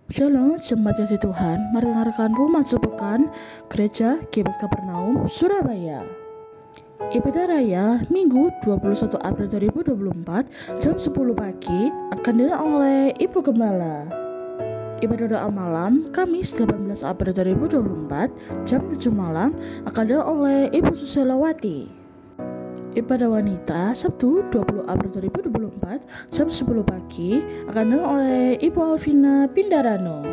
Shalom, jemaat kasih Tuhan. Mari dengarkan Rumah Sepekan Gereja GBS Kapernaum, Surabaya. Ibadah Raya Minggu 21 April 2024 jam 10 pagi akan dilakukan oleh Ibu Gembala. Ibadah doa malam Kamis 18 April 2024 jam 7 malam akan dilakukan oleh Ibu Susilawati. Ibadah wanita Sabtu 20 April 2024 jam 10 pagi akan dilakukan oleh Ibu Alvina Pindarano.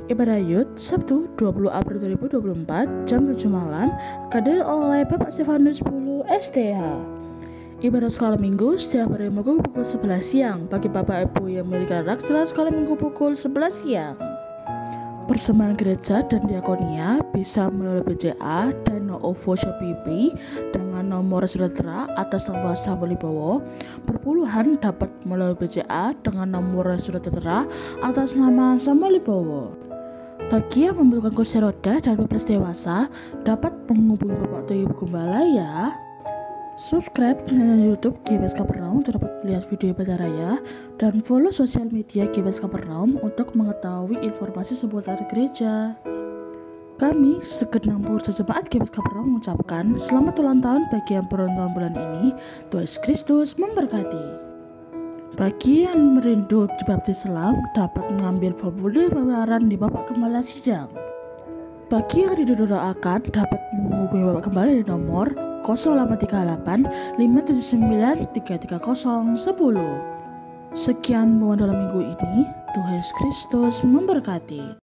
Ibadah Yud Sabtu 20 April 2024 jam 7 malam akan dilakukan oleh Bapak Stefanus Bulu STH. Ibadah sekolah minggu setiap hari Minggu pukul 11 siang bagi Bapak Ibu yang memiliki anak setelah sekolah minggu pukul 11 siang. Persembahan gereja dan diakonia bisa melalui BCA dan OVO Shopee dengan nomor saudara atas nama Samuel Wibowo. Perpuluhan dapat melalui BCA dengan nomor saudara atas nama Samuel Wibowo. Bagi yang membutuhkan kursi roda dan 12 dewasa dapat menghubungi Bapak atau Ibu Gembala ya. Subscribe channel YouTube GBS Kapernaum untuk dapat melihat video ibadah raya dan follow sosial media GBS Kapernaum untuk mengetahui informasi seputar gereja. Kami segenap pengurus jemaat GBS Kapernaum mengucapkan selamat ulang tahun bagi yang berulang bulan ini. Tuhan Yesus Kristus memberkati. Bagi yang merindu dibaptis Islam dapat mengambil formulir pendaftaran di Bapak Gembala Sidang. Bagi yang didoakan dapat menghubungi Bapak Gembala di nomor 0838 579 330 10. Sekian bawaan dalam minggu ini. Tuhan Yesus Kristus memberkati.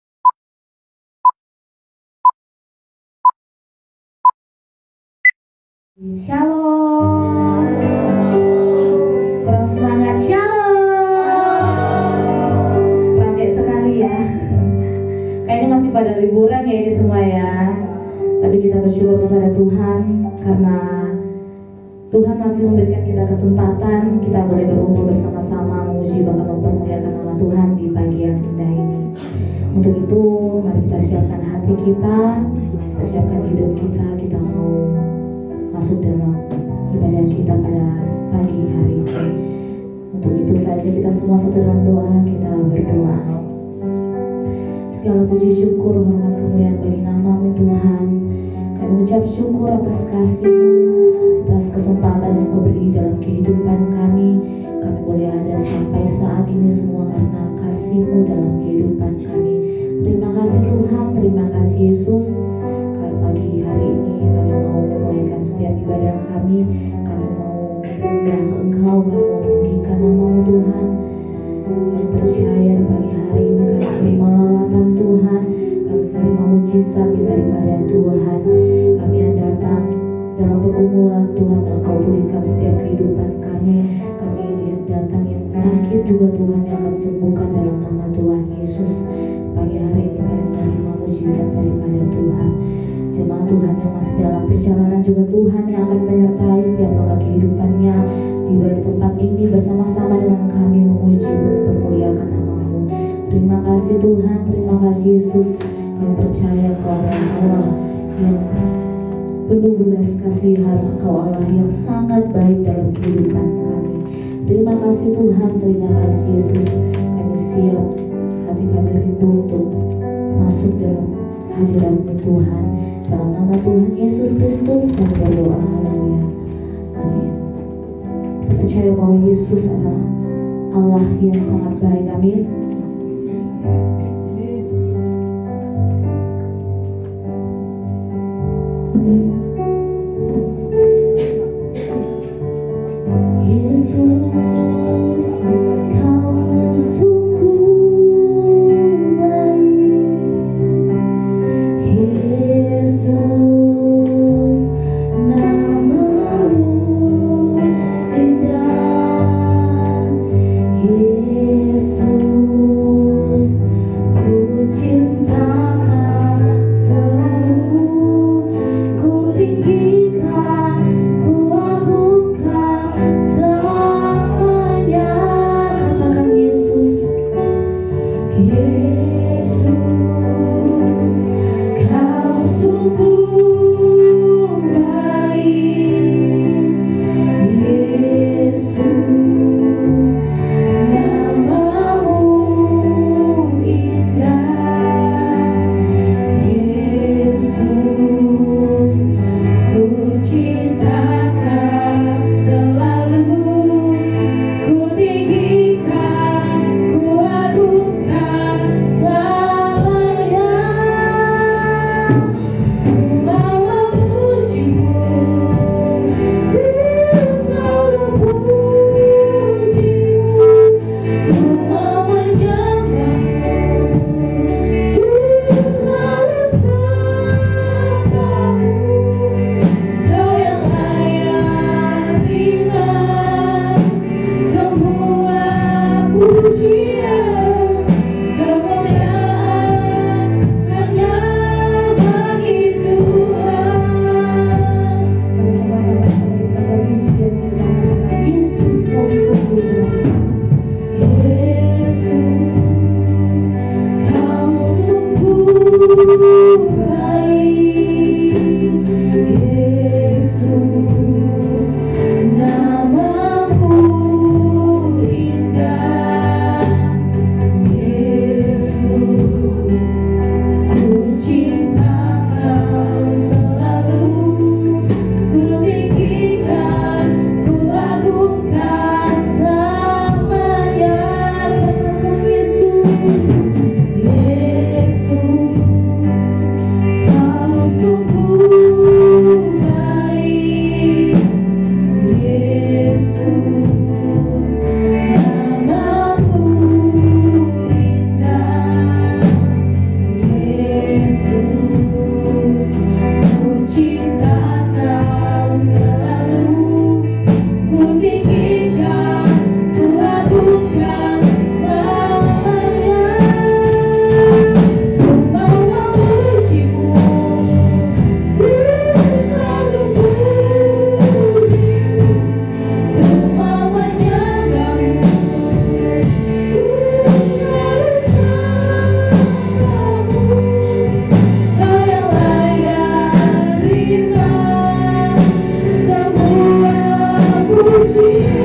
Shalom. Kurang semangat. Shalom. Ramai sekali ya. Kayaknya masih pada liburan ya ini semua ya. Tapi kita bersyukur kepada Tuhan karena Tuhan masih memberikan kita kesempatan kita boleh berkumpul bersama-sama memuji bahkan mempermuliakan nama Tuhan di pagi yang indah ini. Untuk itu mari kita siapkan hati kita siapkan hidup kita mau masuk dalam ibadah kita pada pagi hari ini. Untuk itu saja kita semua satu dalam doa, kita berdoa. Segala puji syukur hormat kemuliaan bagi nama-Mu Tuhan. Kami mengucap syukur atas kasih-Mu, atas kesempatan yang Kau beri dalam kehidupan kami. Kami boleh ada sampai saat ini semua karena kasih-Mu dalam kehidupan kami. Terima kasih Tuhan, terima kasih Yesus. Karena pagi hari ini kami mau memulaikan setiap ibadah kami. Kami mau menyembah Engkau, kami mau meninggikan nama-Mu Tuhan. Kami percaya di pagi hari ini kami menerima lawatan Tuhan, kami menerima mujizat daripada Tuhan. Kami yang datang dalam pergumulan Tuhan, Engkau pulihkan setiap kehidupan kami. Kami yang datang yang sakit juga Tuhan yang akan sembuhkan dalam nama Tuhan Yesus. Pagi hari ini kami menerima mujizat daripada Tuhan. Jemaat Tuhan yang masih dalam perjalanan juga Tuhan yang akan menyertai setiap langkah kehidupannya di tempat ini bersama-sama dengan kami memuji mempermuliakan nama-Mu. Terima kasih Tuhan, terima kasih Yesus. Kami percaya Engkau adalah Allah yang penuh belas kasihan, Engkau Allah yang sangat baik dalam kehidupan kami. Terima kasih Tuhan, terima kasih Yesus. Kami siap, hati kami rindu untuk masuk dalam hadirat-Mu Tuhan. Dalam nama Tuhan Yesus Kristus kami berdoa, haleluya, amin. Kita percaya bahwa Yesus adalah Allah yang sangat baik, amin. Semua puji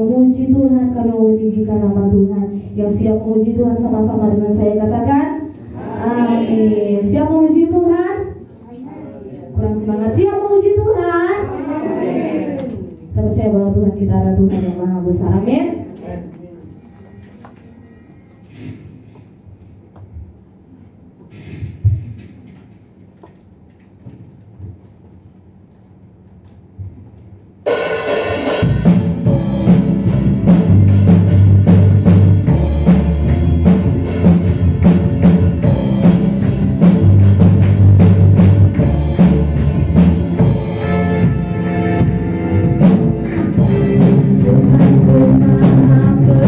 memuji Tuhan, kami mau meninggikan nama Tuhan. Yang siap memuji Tuhan sama-sama dengan saya katakan amin. Siap memuji Tuhan? Kurang semangat. Siap memuji Tuhan? Kita percaya bahwa Tuhan kita adalah Tuhan yang maha besar. Amin. Tuhan ku maha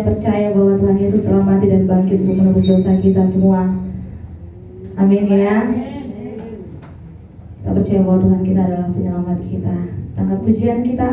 yang percaya bahwa Tuhan Yesus telah mati dan bangkit untuk menebus dosa kita semua. Amin ya. Kita percaya bahwa Tuhan kita adalah penyelamat kita. Angkat pujian kita.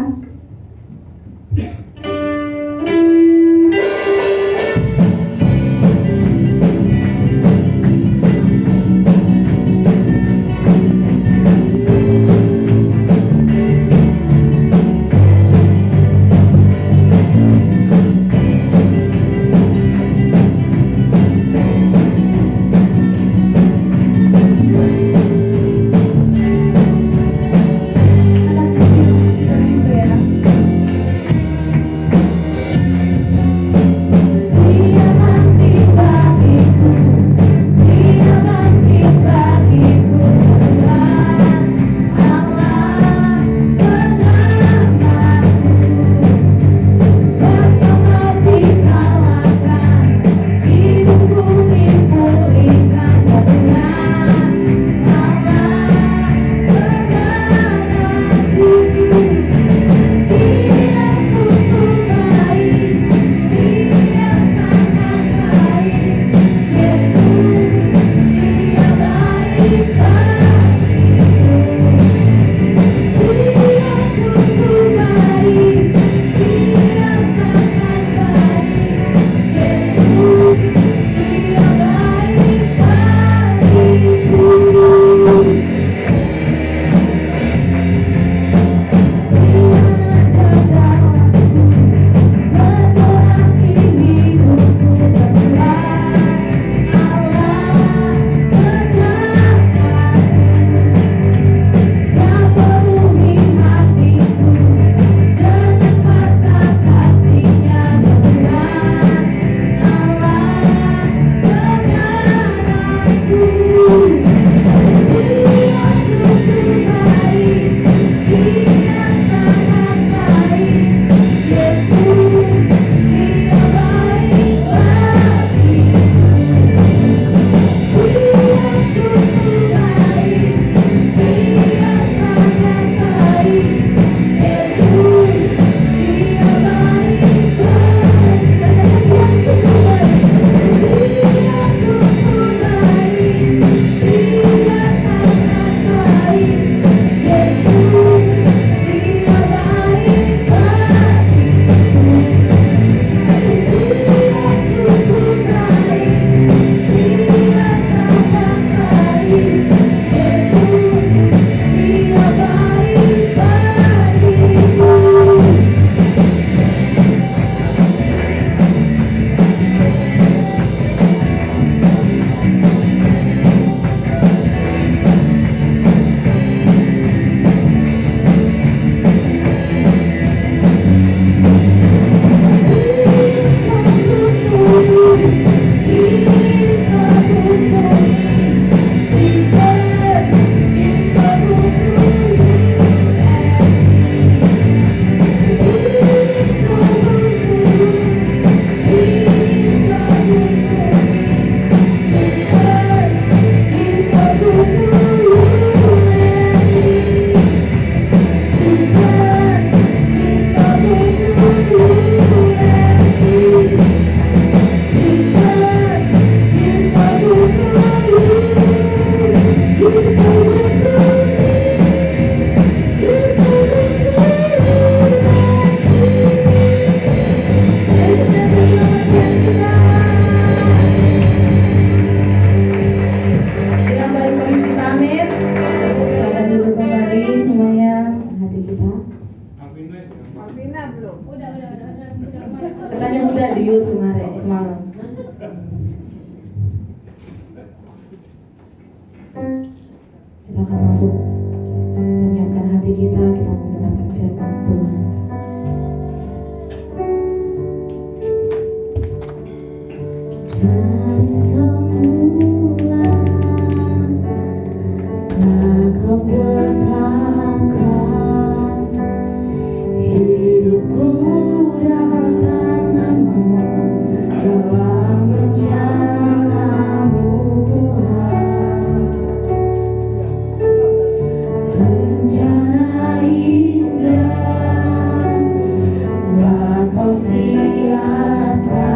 Kau siapkan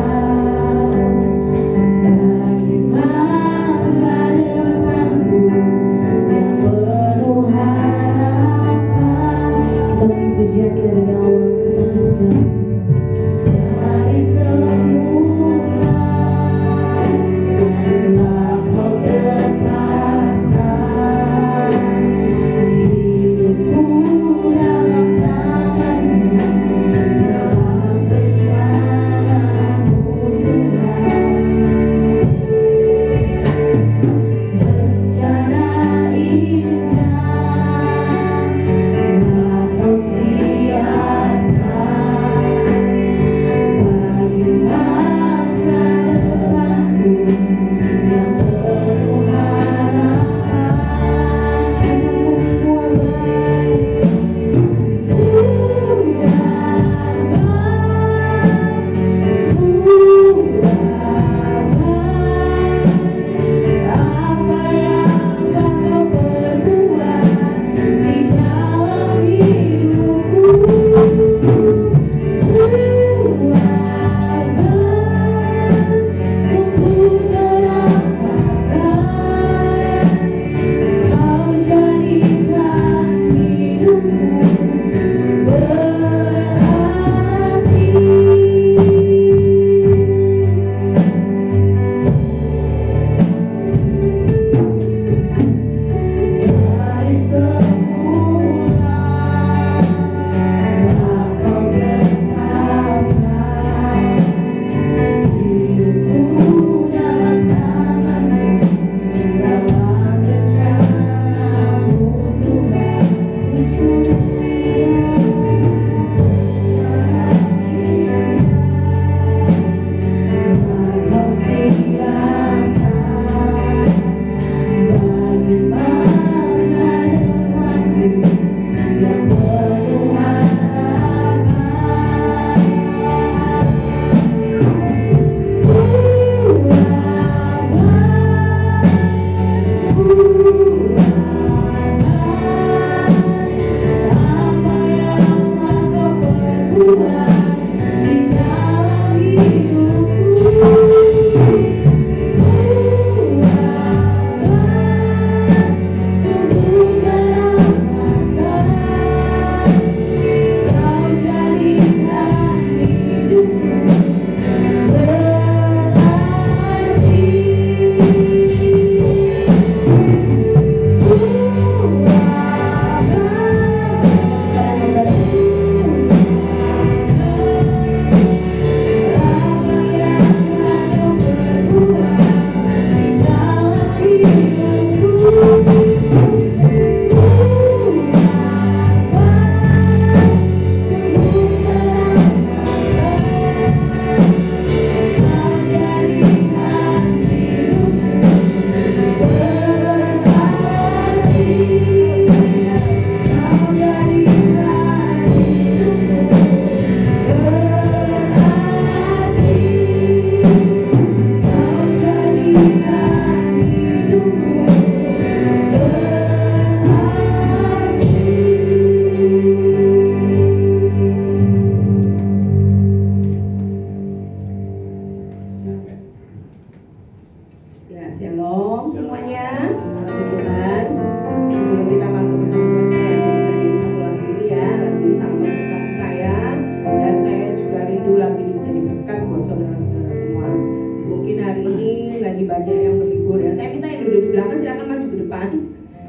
banyak yang berlibur ya. Saya minta yang duduk di belakang silakan maju ke depan.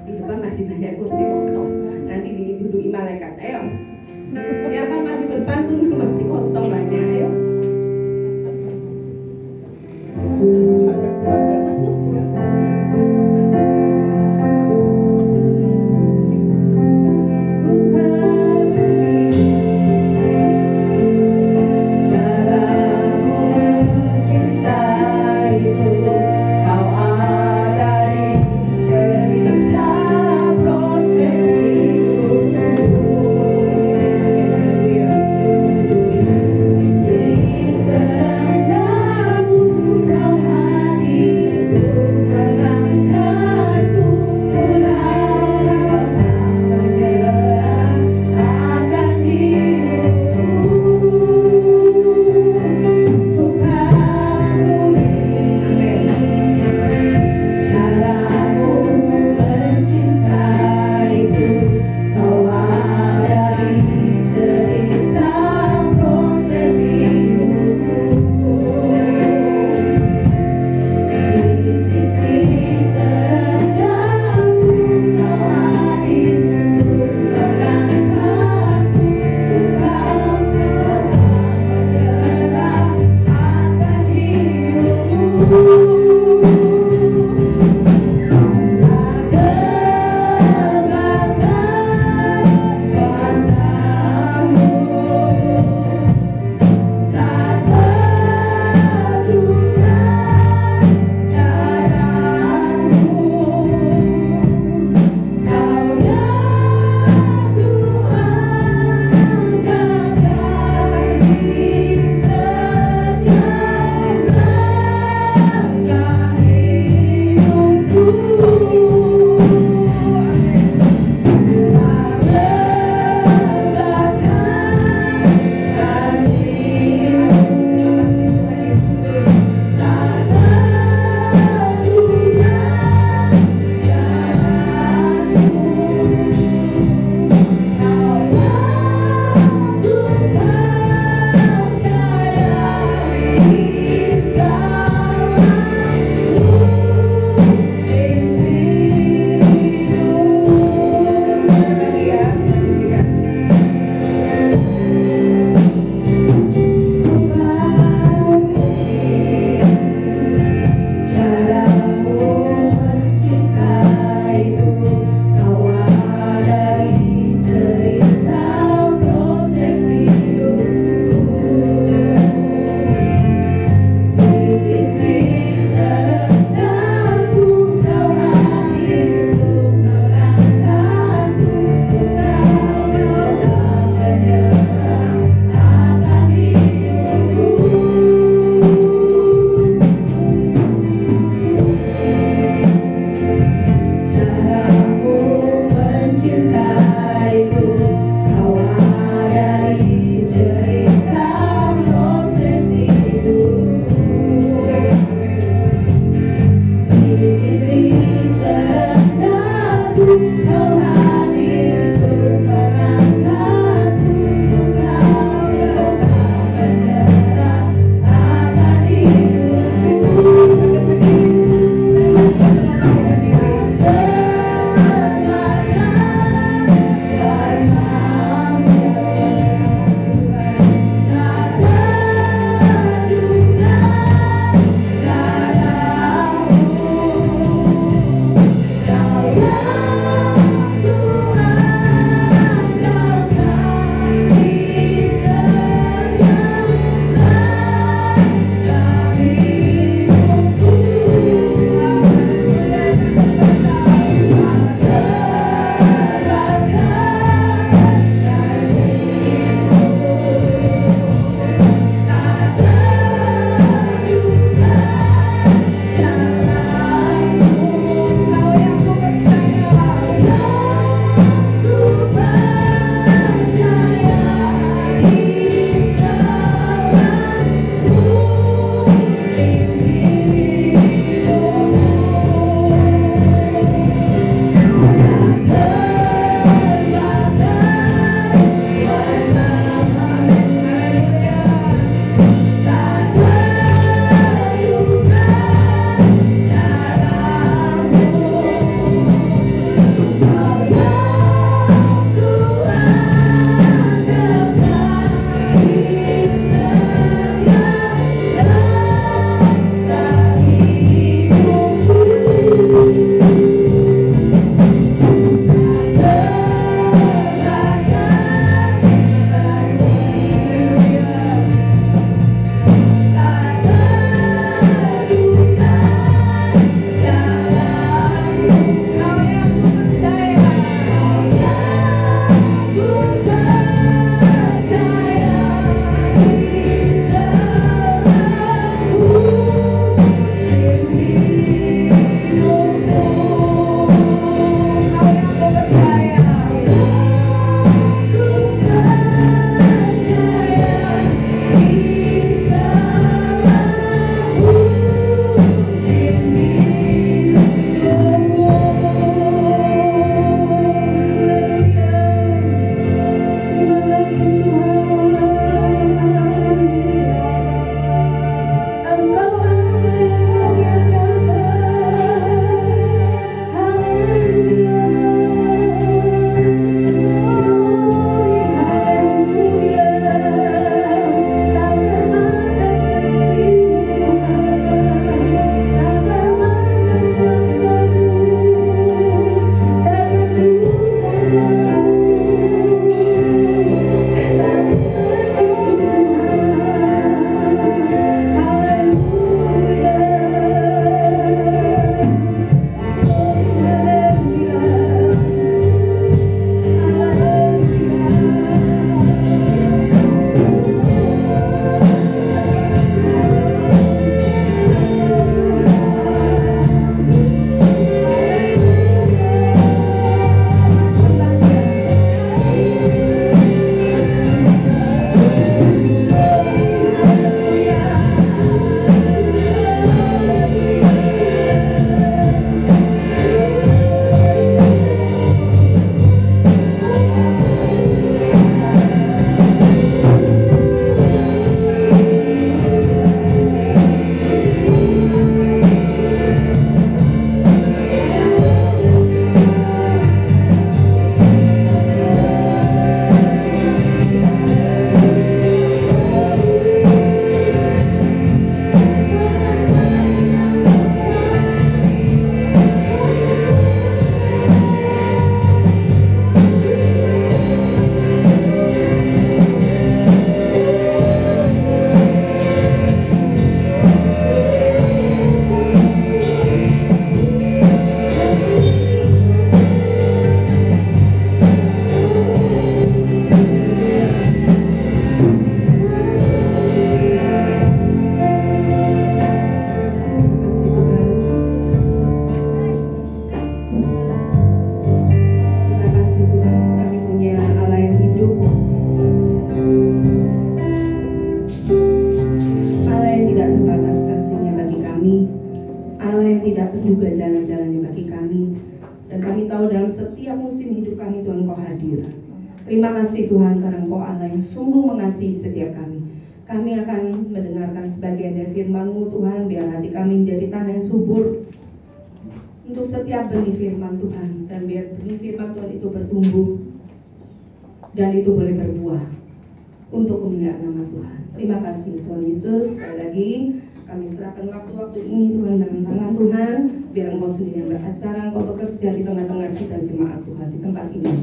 Di depan masih banyak kursi kosong. Nanti diduduki malaikat. Ayo. Silakan maju ke depan tuh masih kosong banyak. Ayo. juga jalan-jalannya bagi kami. Dan kami tahu dalam setiap musim hidup kami Tuhan Engkau hadir. Terima kasih Tuhan karena Engkau Allah yang sungguh mengasihi setiap kami. Kami akan mendengarkan sebagian dari firman-Mu Tuhan, biar hati kami menjadi tanah yang subur untuk setiap benih firman Tuhan. Dan biar benih firman Tuhan itu bertumbuh dan itu boleh berbuah untuk kemuliaan nama Tuhan. Terima kasih Tuhan Yesus. Sekali lagi kami serahkan waktu-waktu ini Tuhan dalam tangan Tuhan. Biar Engkau sendiri yang beracara, Engkau bekerja di tengah-tengah sidang jemaat Tuhan di tempat ini.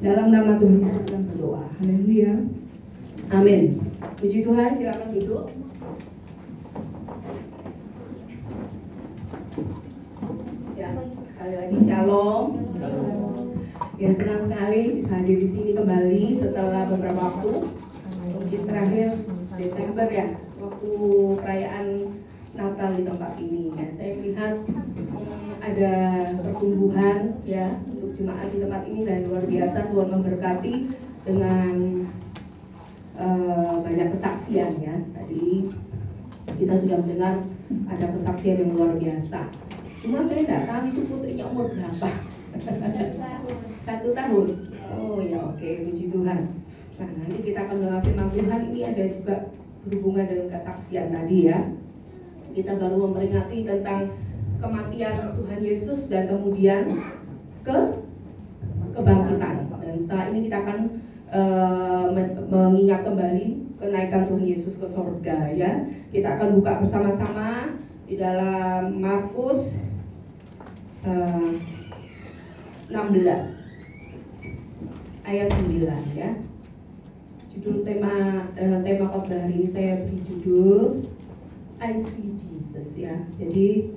Dalam nama Tuhan Yesus kami berdoa. Haleluya. Amin. Puji Tuhan, silakan duduk. Ya, sekali lagi shalom. Ya, senang sekali bisa hadir di sini kembali setelah beberapa waktu. Mungkin terakhir Desember ya, waktu perayaan Natal di tempat ini. Ya, saya melihat ada pertumbuhan ya untuk jemaat di tempat ini dan luar biasa. Tuhan memberkati dengan banyak kesaksian ya. Tadi kita sudah mendengar ada kesaksian yang luar biasa. Cuma saya tidak tahu itu putrinya umur berapa. 1 tahun. Oh ya, oke, puji Tuhan. Nah, nanti kita akan mendengar firman Tuhan. Ini ada juga berhubungan dengan kesaksian tadi ya. Kita baru memperingati tentang kematian Tuhan Yesus dan kemudian kebangkitan. Dan setelah ini kita akan mengingat kembali kenaikan Tuhan Yesus ke sorga ya. Kita akan buka bersama-sama di dalam Markus 16 ayat 9 ya. Judul tema khotbah hari ini saya beri judul I See Jesus ya. Jadi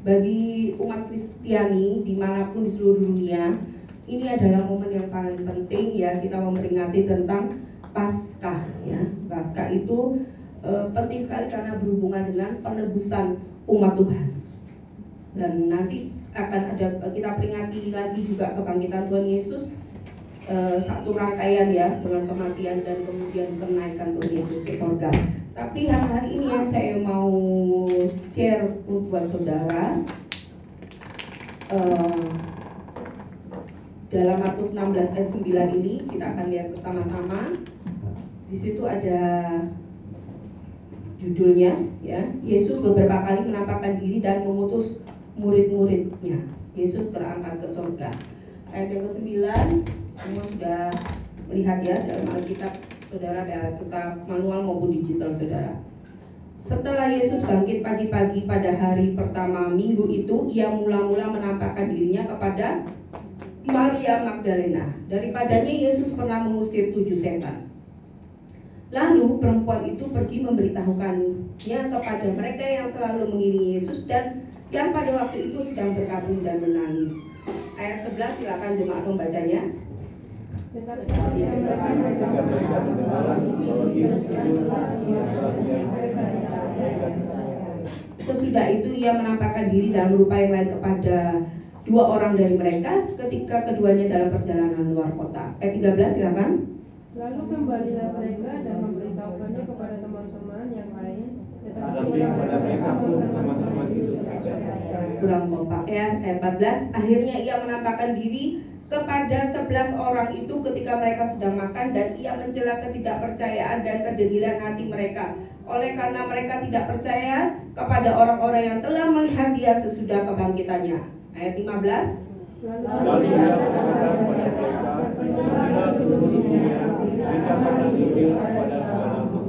bagi umat Kristiani dimanapun di seluruh dunia, ini adalah momen yang paling penting ya, kita memperingati tentang Paskah ya. Paskah itu penting sekali karena berhubungan dengan penebusan umat Tuhan. Dan nanti akan ada kita peringati lagi juga kebangkitan Tuhan Yesus, satu rangkaian ya dengan kematian dan kemudian kenaikan Tuhan Yesus ke surga. Tapi hari ini yang saya mau share buat saudara dalam Markus 16 ayat 9 ini kita akan lihat bersama-sama. Di situ ada judulnya ya, Yesus beberapa kali menampakkan diri dan mengutus murid-muridnya. Yesus terangkat ke surga. Ayat yang ke-9 semua sudah melihat ya dalam Alkitab saudara, Alkitab manual maupun digital saudara. Setelah Yesus bangkit pagi-pagi pada hari pertama minggu itu, ia mula-mula menampakkan dirinya kepada Maria Magdalena. Daripadanya Yesus pernah mengusir 7 setan. Lalu perempuan itu pergi memberitahukannya kepada mereka yang selalu mengiringi Yesus dan yang pada waktu itu sedang berkabung dan menangis. Ayat 11 silakan jemaat membacanya. Sesudah itu ia menampakkan diri dan merupa yang lain kepada 2 orang dari mereka ketika keduanya dalam perjalanan luar kota. Ayat 13 silakan. Lalu kembalilah mereka dan memberitahukannya kepada teman-teman yang lain, tetapi kepada mereka pun teman-teman itu kurang kompak ya. Ayat 14, akhirnya ia menampakkan diri kepada 11 orang itu ketika mereka sedang makan, dan ia mencela ketidakpercayaan dan kedegilan hati mereka, oleh karena mereka tidak percaya kepada orang-orang yang telah melihat dia sesudah kebangkitannya. Ayat 15, Lalu ia katakan kepada mereka, "Pergilah seluruh dunia, beritakan Injil kepada segala makhluk."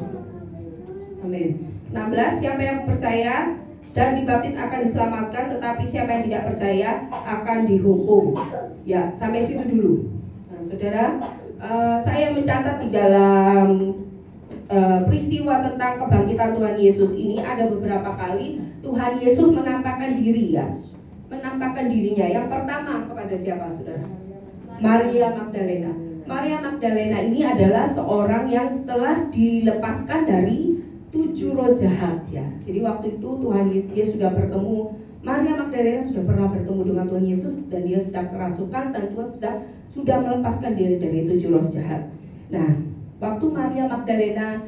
Amin. 16, siapa yang percaya dan dibaptis akan diselamatkan, tetapi siapa yang tidak percaya akan dihukum. Ya, sampai situ dulu. Nah, saudara, saya mencatat di dalam peristiwa tentang kebangkitan Tuhan Yesus ini ada beberapa kali Tuhan Yesus menampakkan diri ya. Menampakkan dirinya. Yang pertama kepada siapa saudara? Maria Magdalena. Maria Magdalena ini adalah seorang yang telah dilepaskan dari 7 roh jahat ya. Jadi waktu itu Tuhan Yesus dia sudah bertemu, Maria Magdalena sudah pernah bertemu dengan Tuhan Yesus dan dia sedang kerasukan dan Tuhan sudah melepaskan diri dari 7 roh jahat. Nah, waktu Maria Magdalena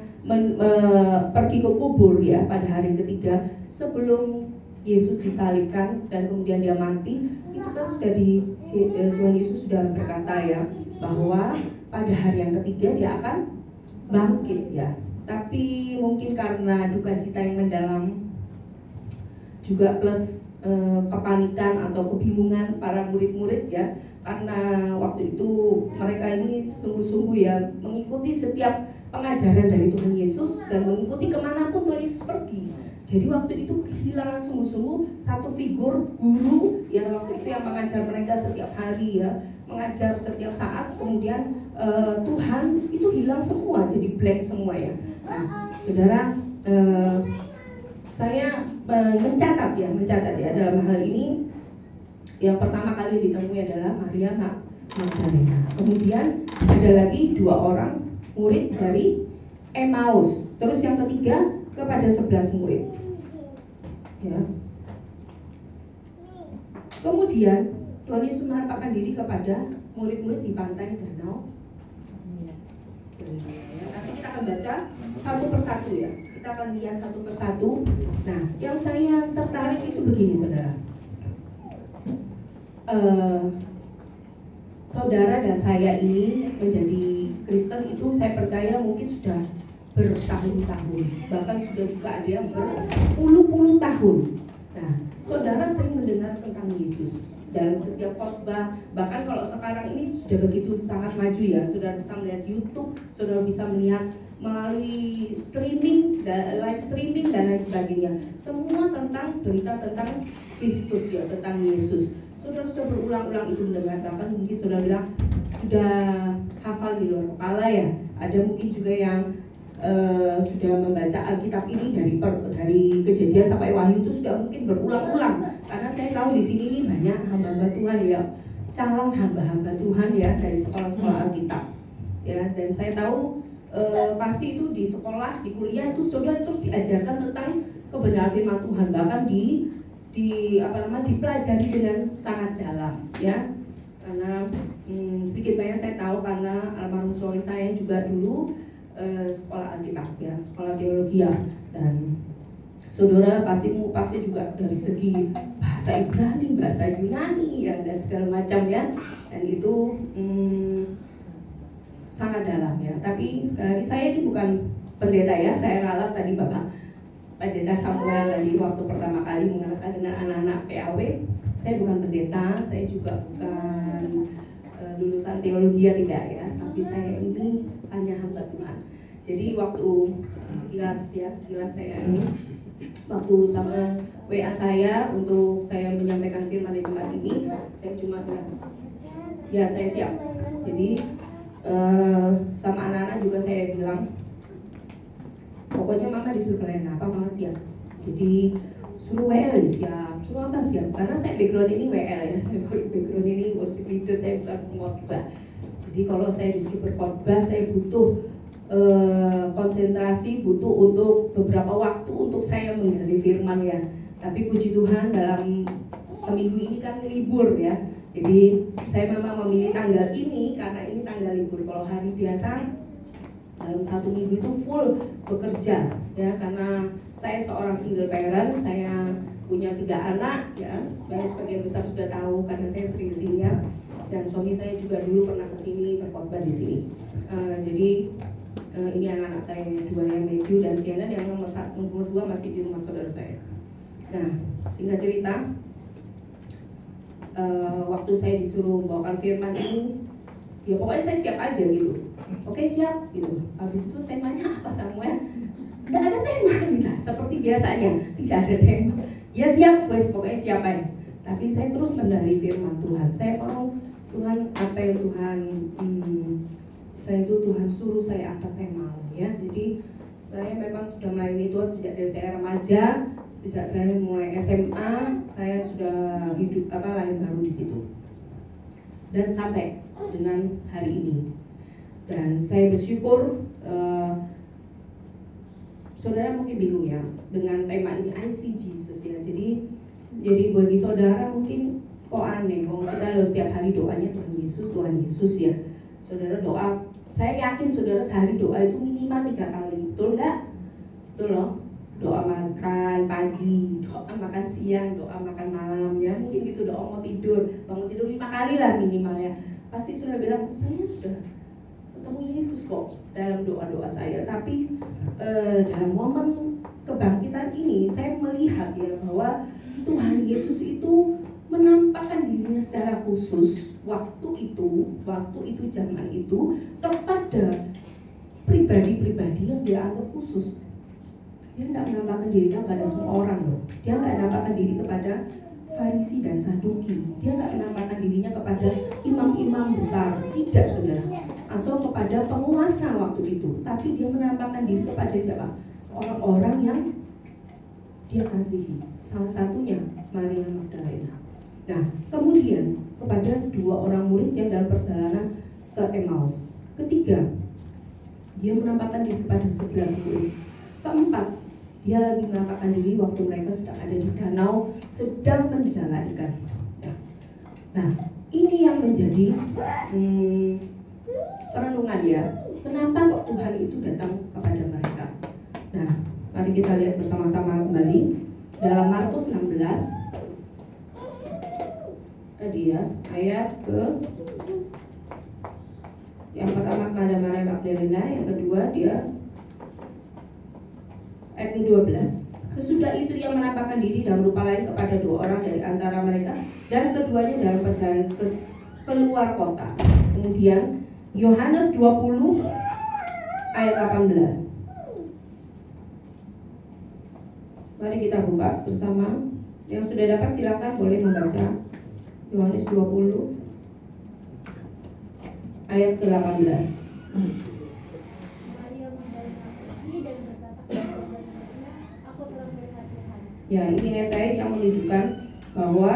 pergi ke kubur ya pada hari ketiga sebelum Yesus disalibkan dan kemudian dia mati, itu kan sudah Tuhan Yesus sudah berkata ya bahwa pada hari yang ketiga dia akan bangkit ya. Tapi mungkin karena duka cita yang mendalam juga plus kepanikan atau kebingungan para murid-murid ya, karena waktu itu mereka ini sungguh-sungguh ya mengikuti setiap pengajaran dari Tuhan Yesus dan mengikuti kemanapun Tuhan Yesus pergi. Jadi waktu itu kehilangan sungguh-sungguh satu figur guru yang waktu itu yang mengajar mereka setiap hari ya, mengajar setiap saat. Kemudian Tuhan itu hilang semua, jadi blank semua ya. Nah, saudara, saya mencatat ya dalam hal ini yang pertama kali ditemui adalah Maria Magdalena. Kemudian ada lagi 2 orang murid dari Emmaus. Terus yang ketiga kepada 11 murid. Ya. Kemudian Tuhan Yesus menampakkan diri kepada murid-murid di pantai Danau. Nanti kita akan baca satu persatu ya. Kita akan lihat satu persatu. Nah, yang saya tertarik itu begini, saudara. Saudara dan saya ini menjadi Kristen itu saya percaya mungkin sudah bertahun-tahun, bahkan sudah juga ada yang berpuluh-puluh tahun. Nah, saudara sering mendengar tentang Yesus dalam setiap khotbah. Bahkan kalau sekarang ini sudah begitu sangat maju ya, saudara bisa melihat YouTube, saudara bisa melihat melalui streaming, live streaming dan lain sebagainya. Semua tentang berita tentang Kristus ya, tentang Yesus. Saudara sudah berulang-ulang itu mendengar, bahkan mungkin saudara bilang sudah hafal di luar kepala ya. Ada mungkin juga yang sudah membaca Alkitab ini dari Kejadian sampai Wahyu itu sudah mungkin berulang-ulang. Karena saya tahu di sini ini banyak hamba-hamba Tuhan ya, calon hamba-hamba Tuhan ya dari sekolah-sekolah Alkitab. Ya, dan saya tahu pasti itu di sekolah, di kuliah itu saudara terus diajarkan tentang kebenaran firman Tuhan, bahkan dipelajari dengan sangat dalam ya. Karena sedikit banyak saya tahu karena almarhum suami saya juga dulu sekolah Alkitab ya, sekolah teologi ya. Dan saudara pasti juga dari segi bahasa Ibrani, bahasa Yunani ya, dan segala macam ya. Dan itu sangat dalam ya. Tapi sekali lagi saya ini bukan pendeta ya. Saya ralat tadi Bapak Pendeta Samuel tadi waktu pertama kali mengenalkan dengan anak-anak PAW. Saya bukan pendeta, saya juga bukan lulusan teologi ya, tidak ya. Tapi saya ini hanya hamba Tuhan. Jadi waktu sekilas saya ini waktu sama WA saya untuk saya menyampaikan firman di tempat ini, saya cuma bilang ya saya siap. Jadi sama anak-anak juga saya bilang pokoknya mama disuruh pelayanan apa mama siap. Jadi suruh WL siap, suruh apa siap. Karena saya background ini WL ya, saya background ini worship leader, saya bukan pengkhotbah. Jadi kalau saya disuruh berkhotbah saya butuh konsentrasi, butuh untuk beberapa waktu untuk saya menggali firman ya. Tapi puji Tuhan dalam seminggu ini kan libur ya. Jadi saya memang memilih tanggal ini karena ini tanggal libur. Kalau hari biasa dalam satu minggu itu full bekerja ya, karena saya seorang single parent, saya punya 3 anak ya. Saya sebagian besar sudah tahu karena saya sering kesini ya. Dan suami saya juga dulu pernah kesini berkhotbah di sini. Jadi ini anak-anak saya 2 yang Matthew dan Sienna, yang nomor 2 masih di rumah saudara saya. Nah, singkat cerita, waktu saya disuruh bawakan firman ini, ya pokoknya saya siap aja gitu. Oke siap gitu. Habis itu temanya apa Samuel? Tidak ada tema gitu. Seperti biasanya tidak ada tema. Ya siap, pokoknya siap aja. Tapi saya terus menggali firman Tuhan. Saya mau Tuhan apa yang Tuhan saya itu Tuhan suruh saya apa saya mau ya. Jadi saya memang sudah melayani Tuhan sejak dari saya remaja, sejak saya mulai SMA, saya sudah hidup lahir baru di situ. Dan sampai dengan hari ini. Dan saya bersyukur saudara mungkin bingung ya dengan tema ini I see Jesus ya. Jadi bagi saudara mungkin kok aneh, kita setiap hari doanya Tuhan Yesus ya. Saudara doa, saya yakin saudara sehari doa itu minimal 3 kali, betul nggak? Betul loh. doa makan pagi, doa makan siang, doa makan malam, ya mungkin gitu, doa mau tidur, bangun tidur 5 kali lah minimalnya. Pasti sudah bilang, saya sudah ketemu Yesus kok dalam doa-doa saya. Tapi dalam momen kebangkitan ini saya melihat ya bahwa Tuhan Yesus itu menampakkan dirinya secara khusus waktu itu zaman itu kepada pribadi-pribadi yang dia anggap khusus. Dia tidak menampakkan dirinya kepada semua orang loh. Dia tidak menampakkan diri kepada Farisi dan Saduki. Dia tidak menampakkan dirinya kepada imam-imam besar, tidak saudara, atau kepada penguasa waktu itu. Tapi dia menampakkan diri kepada siapa? Orang-orang yang dia kasihi. Salah satunya Maria Magdalena. Nah, kemudian kepada 2 orang murid yang dalam perjalanan ke Emmaus. Ketiga, dia menampakkan diri kepada 11 murid. Keempat, dia lagi menampakkan diri waktu mereka sedang ada di danau, sedang menjala ikan. Nah, ini yang menjadi perenungan ya. Kenapa kok Tuhan itu datang kepada mereka? Nah, mari kita lihat bersama-sama kembali dalam Markus 16 tadi ya, ayat ke yang pertama kepada Maria Magdalena, yang kedua dia ayat ke-12. Sesudah itu ia menampakkan diri dalam rupa lain kepada 2 orang dari antara mereka, dan keduanya dalam perjalanan keluar kota. Kemudian Yohanes 20 ayat 18. Mari kita buka bersama. Yang sudah dapat silakan boleh membaca Yohanes 20 ayat ke-18. Ya, ini ayat yang menunjukkan bahwa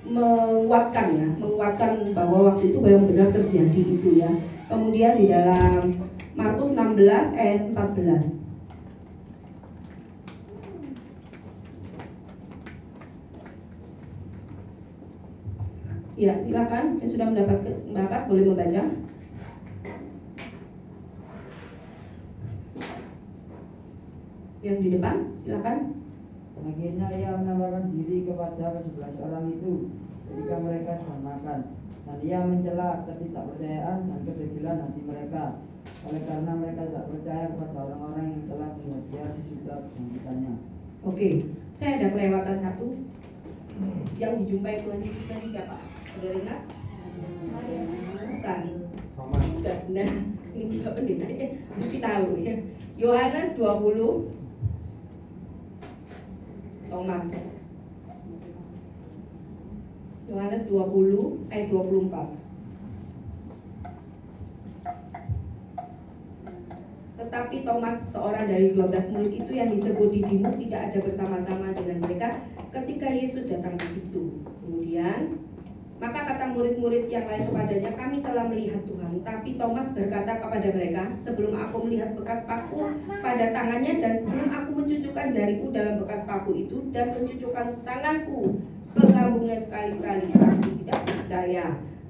menguatkan bahwa waktu itu benar-benar terjadi itu ya. Kemudian di dalam Markus 16 ayat 14. Ya, silakan yang sudah mendapat boleh membaca. Yang di depan, silakan. Akhirnya ia menampakkan diri kepada 11 orang itu ketika mereka sedang makan, dan ia mencela ketidakpercayaan dan kedegilan hati mereka, oleh karena mereka tidak percaya kepada orang-orang yang telah melihat dia sesudah kebangkitannya. Oke, saya ada kelewatan satu. Yang dijumpai Tuhan Yesus tadi siapa? Saudara ingat? Bukan. Nah, ini juga pendetanya mesti tahu ya. Yohanes 20 Thomas. Yohanes 20 ayat 24. Tetapi Thomas, seorang dari 12 murid itu yang disebut Didimus, tidak ada bersama-sama dengan mereka ketika Yesus datang ke situ. Kemudian maka kata murid-murid yang lain kepadanya, kami telah melihat Tuhan. Tapi Thomas berkata kepada mereka, sebelum aku melihat bekas paku pada tangannya, dan sebelum aku mencucukkan jariku dalam bekas paku itu, dan mencucukkan tanganku ke lambungnya sekali-kali, aku tidak percaya.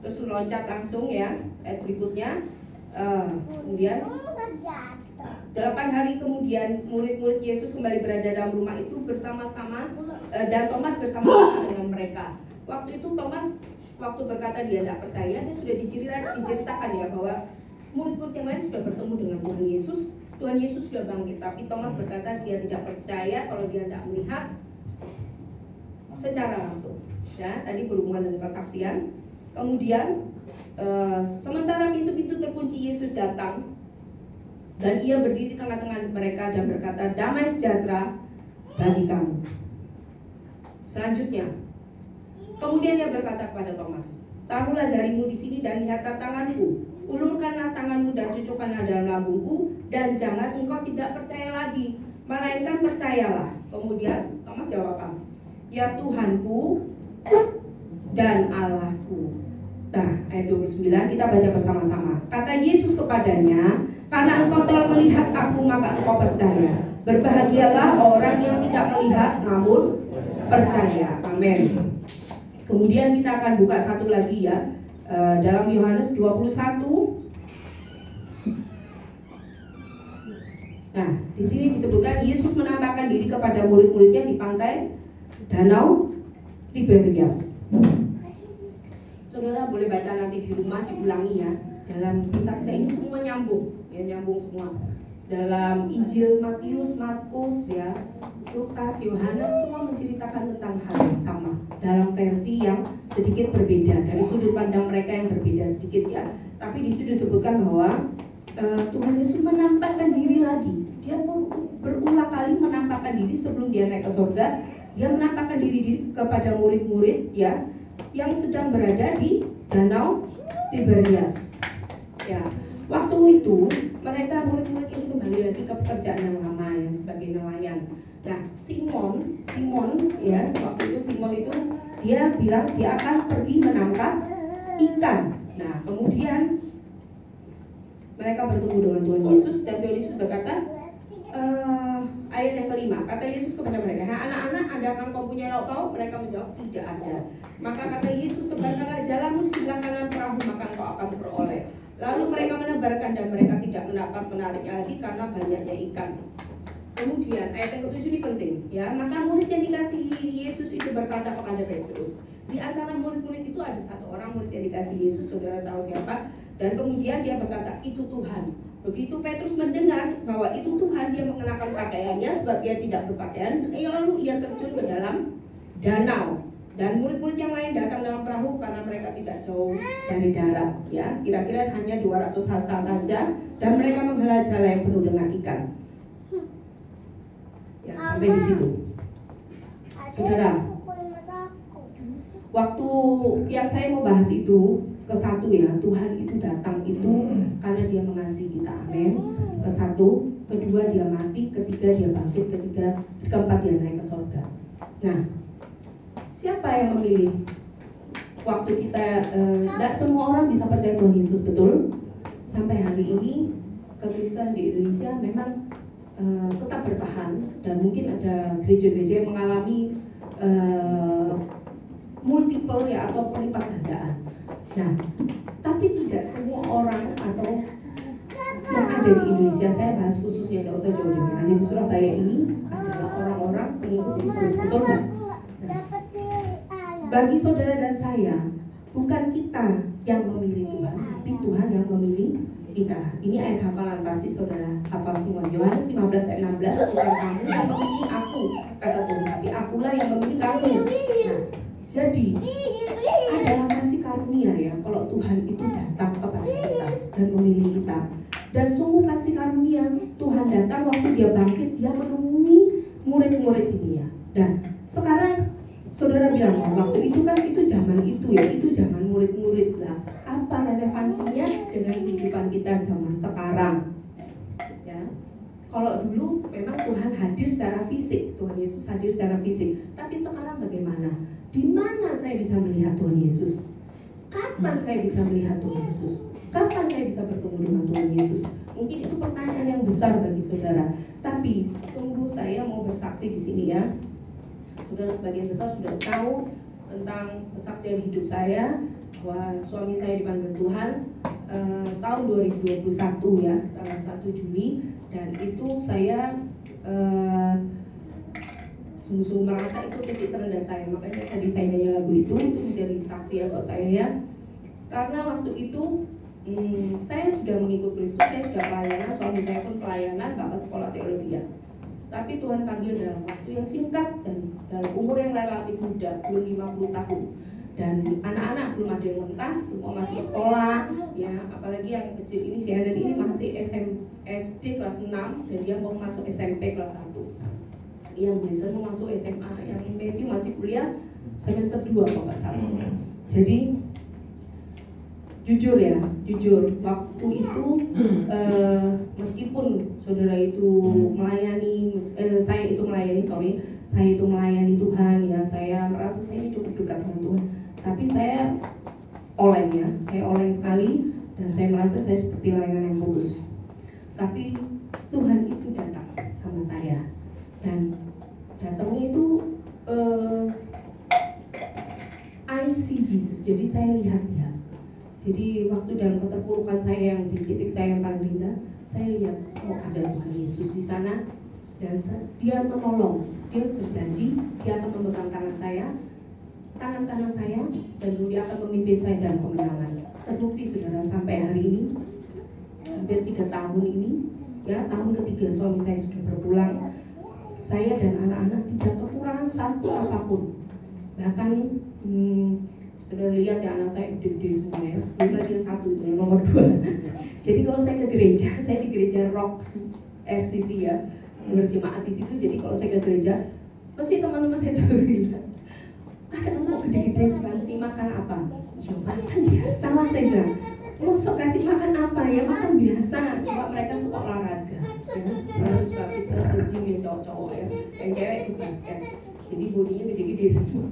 Terus meloncat langsung ya, ayat berikutnya. Kemudian 8 hari kemudian murid-murid Yesus kembali berada dalam rumah itu bersama-sama, dan Thomas bersama-sama dengan mereka. Waktu itu Thomas waktu berkata dia tidak percaya, dia sudah diceritakan ya bahwa murid-murid yang lain sudah bertemu dengan Tuhan Yesus. Tuhan Yesus sudah bangkit, tapi Thomas berkata dia tidak percaya kalau dia tidak melihat secara langsung. Ya, tadi berhubungan dengan kesaksian. Kemudian sementara pintu-pintu terkunci, Yesus datang dan ia berdiri di tengah-tengah mereka dan berkata, damai sejahtera bagi kamu. Selanjutnya, kemudian ia berkata kepada Thomas, taruhlah jarimu di sini dan lihatlah tanganku, ulurkanlah tanganmu dan cucukkanlah dalam lambungku, dan jangan engkau tidak percaya lagi, melainkan percayalah. Kemudian Thomas jawab apa? Ya Tuhanku dan Allahku. Nah, ayat 29 kita baca bersama-sama. Kata Yesus kepadanya, karena engkau telah melihat aku maka engkau percaya. Berbahagialah orang yang tidak melihat namun percaya. Amin. Kemudian kita akan buka satu lagi ya, dalam Yohanes 21 Nah, di sini disebutkan Yesus menampakkan diri kepada murid-muridnya di pantai Danau Tiberias. Saudara boleh baca nanti di rumah, diulangi ya. Dalam kisah-kisah ini semua nyambung, ya nyambung semua. Dalam Injil Matius, Markus, ya, Lukas, Yohanes semua menceritakan tentang hal yang sama dalam versi yang sedikit berbeda dari sudut pandang mereka yang berbeda sedikit ya. Tapi di situ disebutkan bahwa Tuhan Yesus menampakkan diri lagi. Dia berulang kali menampakkan diri sebelum dia naik ke surga. Dia menampakkan diri kepada murid-murid ya yang sedang berada di Danau Tiberias. Ya, waktu itu mereka murid-murid ini kembali lagi ke pekerjaan yang lama ya sebagai nelayan. Nah, Simon ya waktu itu Simon itu dia bilang dia akan pergi menangkap ikan. Nah, kemudian mereka bertemu dengan Tuhan Yesus dan Tuhan Yesus berkata, ayat yang kelima, kata Yesus kepada mereka, anak-anak, adakah kau punya lauk pauk? Mereka menjawab, tidak ada. Maka kata Yesus, tebarkanlah jalamu di sebelah kanan perahu, maka kau akan beroleh. Lalu mereka menebarkan dan mereka tidak dapat menariknya lagi karena banyaknya ikan. Kemudian ayat yang ketujuh ini penting ya. Maka murid yang dikasihi Yesus itu berkata kepada Petrus. Di antara murid-murid itu ada satu orang murid yang dikasihi Yesus, saudara tahu siapa? Dan kemudian dia berkata, itu Tuhan. Begitu Petrus mendengar bahwa itu Tuhan, dia mengenakan pakaiannya sebab dia tidak berpakaian. Lalu ia terjun ke dalam danau. Dan murid-murid yang lain datang dalam perahu karena mereka tidak jauh dari darat. Ya, kira-kira hanya 200 hasta saja. Dan mereka menghela jala yang penuh dengan ikan. Ya, sampai di situ. Saudara, waktu yang saya mau bahas itu ke satu ya, Tuhan itu datang itu karena dia mengasihi kita, amin. Ke satu, kedua dia mati, ketiga dia bangkit, keempat dia naik ke surga. Nah, siapa yang memilih? Waktu kita, tidak semua orang bisa percaya Tuhan Yesus, betul? Sampai hari ini kekristenan di Indonesia memang tetap bertahan dan mungkin ada gereja-gereja yang mengalami multiple ya atau pelipat gandaan. Nah, tapi tidak semua orang atau yang ada di Indonesia, saya bahas khususnya, tidak usah jauh-jauh, yang ada di Surabaya ini adalah orang-orang pengikut Kristus, betul nggak? Nah, bagi saudara dan saya, bukan kita yang memilih Tuhan, tapi Tuhan yang memilih kita. Ini ayat hafalan pasti saudara hafal semua. Yohanes 15 ayat 16, bukan kamu yang memilih aku, kata Tuhan, tapi akulah yang memilih kamu. Nah, jadi adalah kasih karunia ya kalau Tuhan itu datang kepada kita dan memilih kita. Dan sungguh kasih karunia Tuhan datang waktu dia bangkit, dia menemui murid-murid ini ya. Dan sekarang saudara bilang, waktu itu kan itu zaman itu ya, itu zaman murid-murid lah. Apa relevansinya dengan kehidupan kita zaman sekarang? Ya, kalau dulu memang Tuhan hadir secara fisik, Tuhan Yesus hadir secara fisik. Tapi sekarang bagaimana? Di mana saya bisa melihat Tuhan Yesus? Kapan saya bisa melihat Tuhan Yesus? Kapan saya bisa bertemu dengan Tuhan Yesus? Mungkin itu pertanyaan yang besar bagi saudara. Tapi sungguh saya mau bersaksi di sini ya. Saudara sebagian besar sudah tahu tentang kesaksian hidup saya bahwa suami saya dipanggil Tuhan tahun 2021 ya, tanggal 1 Juli, dan itu saya sungguh-sungguh merasa itu titik terendah saya. Makanya tadi saya nyanyi lagu itu menjadi saksi ya buat saya ya. Karena waktu itu saya sudah mengikut Kristus, saya sudah pelayanan, suami saya pun pelayanan, bapak sekolah teologi ya. Tapi Tuhan panggil dalam waktu yang singkat dan dalam umur yang relatif muda, belum 50 tahun. Dan anak-anak belum ada yang mentas, semua masih sekolah ya, apalagi yang kecil ini Shannon ini masih SD kelas 6 dan dia mau masuk SMP kelas 1. Yang Jason mau masuk SMA, yang Matthew masih kuliah semester 2 kalau nggak salah. Jadi jujur waktu itu meskipun saudara itu melayani, saya itu melayani Tuhan ya, saya merasa saya ini cukup dekat dengan Tuhan. Tapi saya oleng sekali dan saya merasa saya seperti layangan yang putus. Tapi Tuhan itu datang sama saya dan datangnya itu I see Jesus, jadi saya lihat dia. Jadi waktu dalam keterpurukan saya yang di titik saya yang paling rendah, saya lihat ada Tuhan Yesus di sana dan dia menolong. Dia berjanji dia akan memegang tangan kanan saya, dan dia akan memimpin saya dalam kemenangan. Terbukti saudara, sampai hari ini hampir 3 tahun ini, ya tahun ketiga suami saya sudah berpulang, saya dan anak-anak tidak kekurangan satu apapun. Bahkan saudara lihat ya, anak saya gede-gede semua ya, belum lagi yang satu itu nomor 2. Jadi kalau saya ke gereja, saya di gereja Rock RCC ya, berjemaat di situ. Jadi kalau saya ke gereja, pasti teman-teman saya tuh bilang, anak kok gede-gede kasih makan apa? Ya makan biasa lah, saya bilang. Mosok kasih makan apa ya? Makan biasa. Coba mereka suka olahraga, ya. Suka fitness dan gym yang cowok-cowok ya, yang cewek itu basket. Jadi bodinya gede-gede semua.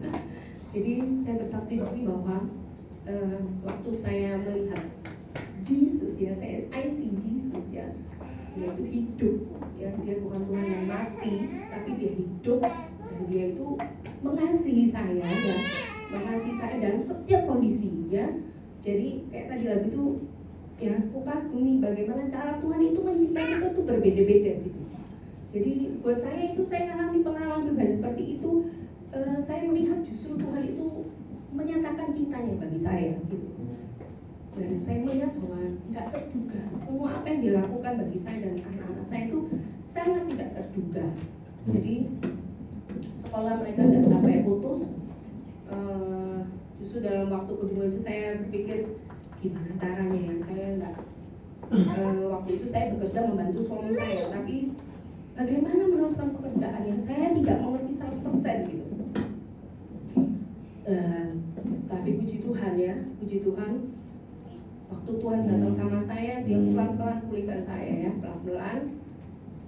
Jadi saya bersaksi di sini bahwa waktu saya melihat Jesus ya, I see Jesus ya, dia itu hidup ya, dia bukan Tuhan yang mati, tapi dia hidup dan dia itu mengasihi saya ya, mengasihi saya dalam setiap kondisi ya. Jadi kayak tadi lagu itu ya, aku kagumi bagaimana cara Tuhan itu mencintai kita tuh berbeda-beda gitu. Jadi buat saya itu, saya mengalami pengalaman pribadi seperti itu. Saya melihat justru Tuhan itu menyatakan cintanya bagi saya gitu. Dan saya melihat bahwa tidak terduga semua apa yang dilakukan bagi saya dan anak-anak saya itu sangat tidak terduga. Jadi sekolah mereka tidak sampai putus. Justru dalam waktu kedua itu saya berpikir gimana caranya ya, saya enggak waktu itu saya bekerja membantu suami saya, tapi bagaimana meneruskan pekerjaan yang saya tidak mengerti 100% gitu. Tapi puji Tuhan ya, puji Tuhan, waktu Tuhan datang sama saya, dia pelan-pelan pulihkan saya ya, pelan-pelan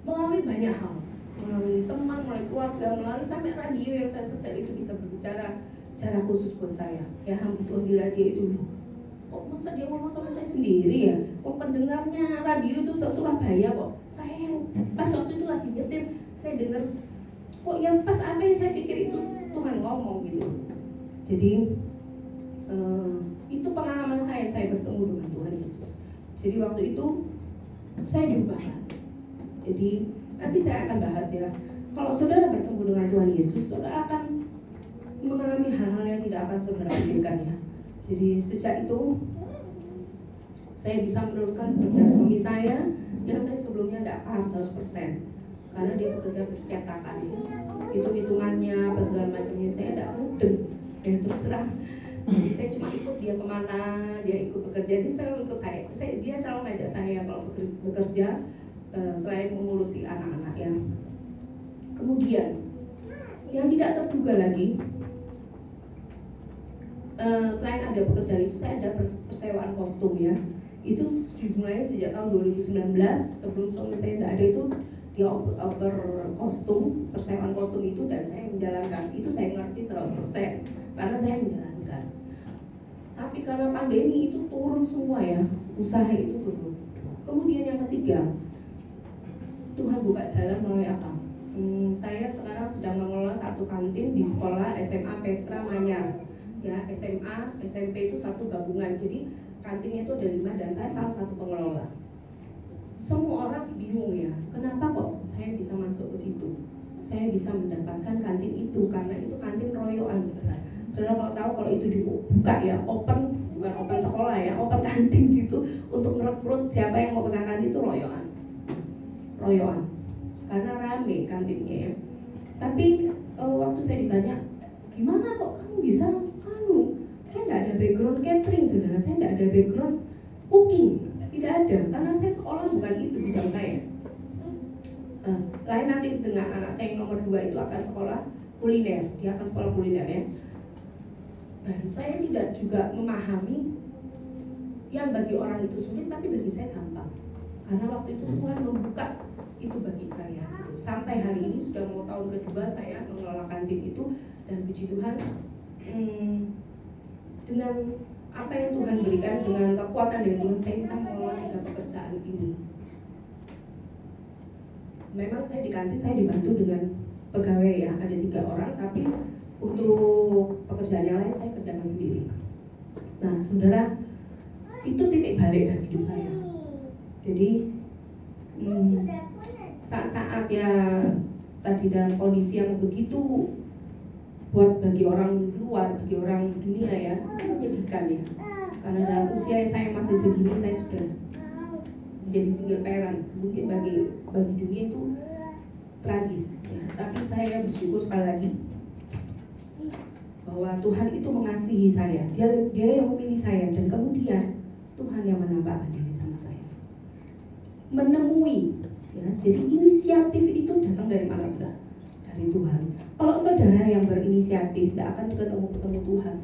melalui banyak hal, melalui teman, melalui keluarga, melalui sampai radio yang saya setel itu bisa berbicara secara khusus buat saya. Ya hamba Tuhan di radio itu, kok masa dia ngomong sama saya sendiri ya? Kok pendengarnya radio itu se-Surabaya kok? Saya yang pas waktu itu lagi nyetir, saya dengar kok yang pas apa yang saya pikir itu Tuhan ngomong gitu. Jadi itu pengalaman saya bertemu dengan Tuhan Yesus. Jadi waktu itu saya diubahkan. Jadi nanti saya akan bahas ya, kalau saudara bertemu dengan Tuhan Yesus, saudara akan mengalami hal-hal yang tidak akan saudara pikirkan ya. Jadi sejak itu saya bisa meneruskan pekerjaan suami saya yang saya sebelumnya tidak paham 100%, karena dia bekerja percetakan hitung-hitungannya apa segala macamnya saya tidak mudeng ya, terus terang. Jadi saya cuma ikut dia kemana dia ikut bekerja, jadi selalu ikut dia selalu ngajak saya kalau bekerja selain mengurusi anak-anak ya. Kemudian yang tidak terduga lagi, selain ada pekerjaan itu, saya ada persewaan kostum ya. Itu dimulai sejak tahun 2019, sebelum suami saya tidak ada itu dia oper kostum, persewaan kostum itu, dan saya menjalankan itu. Saya ngerti 100% karena saya menjalankan. Tapi karena pandemi itu turun semua ya, usaha itu turun. Kemudian yang ketiga, Tuhan buka jalan melalui apa? Saya sekarang sedang mengelola satu kantin di sekolah SMA Petra Manyar. Ya, SMA, SMP itu satu gabungan. Jadi kantinnya itu ada 5 dan saya salah satu pengelola. Semua orang bingung ya, kenapa kok saya bisa masuk ke situ? Saya bisa mendapatkan kantin itu karena itu kantin royoan sebenarnya. Saudara kalau tahu kalau itu dibuka ya, open, bukan open sekolah ya, open kantin gitu untuk merekrut siapa yang mau pegang kantin itu royoan. Karena rame kantinnya ya. Tapi waktu saya ditanya, gimana kok kamu bisa saya tidak ada background catering saudara, saya tidak ada background cooking, tidak ada, karena saya sekolah bukan itu bidang saya. Lain nanti dengan anak saya yang nomor 2 itu akan sekolah kuliner, dia akan sekolah kuliner ya. Dan saya tidak juga memahami yang bagi orang itu sulit, tapi bagi saya gampang, karena waktu itu Tuhan membuka itu bagi saya gitu. Sampai hari ini sudah mau tahun kedua saya mengelola kantin itu, dan puji Tuhan dengan apa yang Tuhan berikan, dengan kekuatan dari Tuhan, saya bisa mengelola 3 pekerjaan ini. Memang saya di kantin saya dibantu dengan pegawai ya, ada 3 orang, tapi untuk pekerjaan yang lain saya kerjakan sendiri. Nah saudara, Itu titik balik dalam hidup saya. Jadi saat-saat ya tadi dalam kondisi yang begitu buat bagi orang luar, bagi orang dunia ya, menyedihkan ya. Karena dalam usia saya masih segini, saya sudah menjadi single parent. Mungkin bagi dunia itu tragis ya. Tapi saya bersyukur sekali lagi bahwa Tuhan itu mengasihi saya. Dia yang memilih saya, dan kemudian Tuhan yang menampakkan diri sama saya, menemui ya. Jadi inisiatif itu datang dari mana, saudara? Dari Tuhan. Kalau saudara yang berinisiatif, tidak akan ketemu Tuhan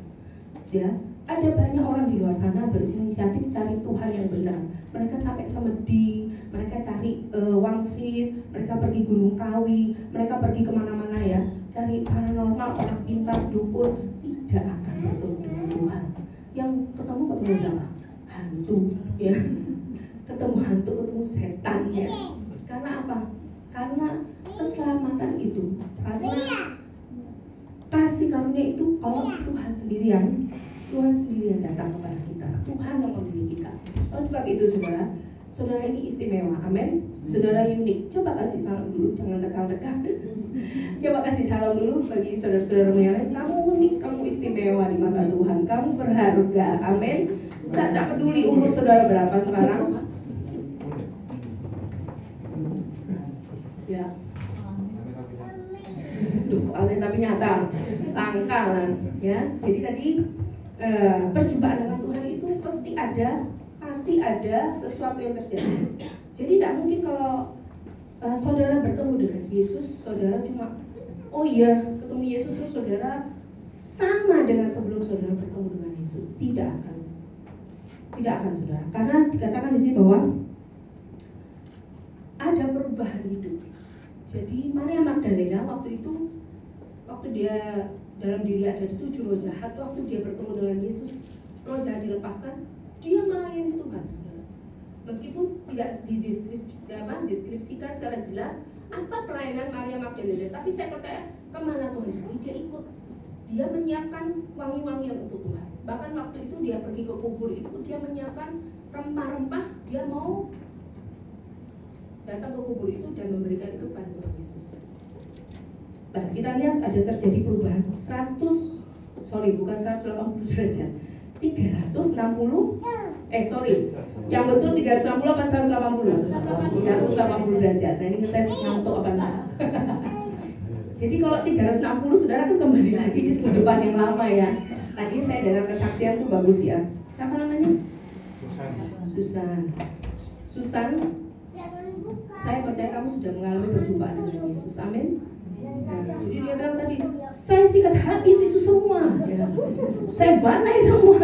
ya. Ada banyak orang di luar sana berinisiatif cari Tuhan yang benar. Mereka sampai semedi, mereka cari wangsit, mereka pergi Gunung Kawi, mereka pergi kemana-mana ya, cari paranormal, orang pintar, dukun. Tidak akan bertemu dengan Tuhan. Yang ketemu siapa? Hantu ya. Ketemu hantu, ketemu setan ya. Karena apa? Karena keselamatan itu, karena kasih karunia itu, kalau Tuhan sendiri yang datang kepada kita, Tuhan yang memilih kita. Oleh sebab itu saudara ini istimewa, amin. Saudara unik. Coba kasih salam dulu, jangan tegang-tegang. Coba kasih salam dulu bagi saudara-saudara yang lain. Kamu unik, kamu istimewa di mata Tuhan, kamu berharga, amin. Saya tidak peduli umur saudara berapa sekarang. Ya. Duh, aneh tapi nyata, langka lah ya. Jadi tadi perjumpaan dengan Tuhan itu pasti ada sesuatu yang terjadi. Jadi tidak mungkin kalau saudara bertemu dengan Yesus, saudara cuma oh iya ketemu Yesus terus saudara sama dengan sebelum saudara bertemu dengan Yesus. Tidak akan saudara. Karena dikatakan di sini bahwa ada perubahan hidup. Jadi Maria Magdalena waktu dia dalam diri ada 7 roh jahat, waktu dia bertemu dengan Yesus, roh jahat dilepaskan, dia melayani Tuhan, saudara. Meskipun tidak dideskripsikan secara jelas apa pelayanan Maria Magdalena, tapi saya percaya kemana Tuhan pergi, dia ikut. Dia menyiapkan wangi-wangian untuk Tuhan. Bahkan waktu itu dia pergi ke kubur itu, dia menyiapkan rempah-rempah, dia mau datang ke kubur itu dan memberikan itu pada Tuhan Yesus. Nah, kita lihat ada terjadi perubahan 180 derajat. 360 yang betul 360 apa 180? 180 derajat. Nah, ini ngetes ngantuk apa enggak? Jadi kalau 360 saudara kan kembali lagi ke kehidupan yang lama ya. Tadi saya dengar kesaksian tuh bagus ya. Siapa namanya? Susan. Saya percaya kamu sudah mengalami perjumpaan dengan Yesus. Amin. Nah, jadi dia bilang tadi, saya sikat habis itu semua ya. Saya balai semua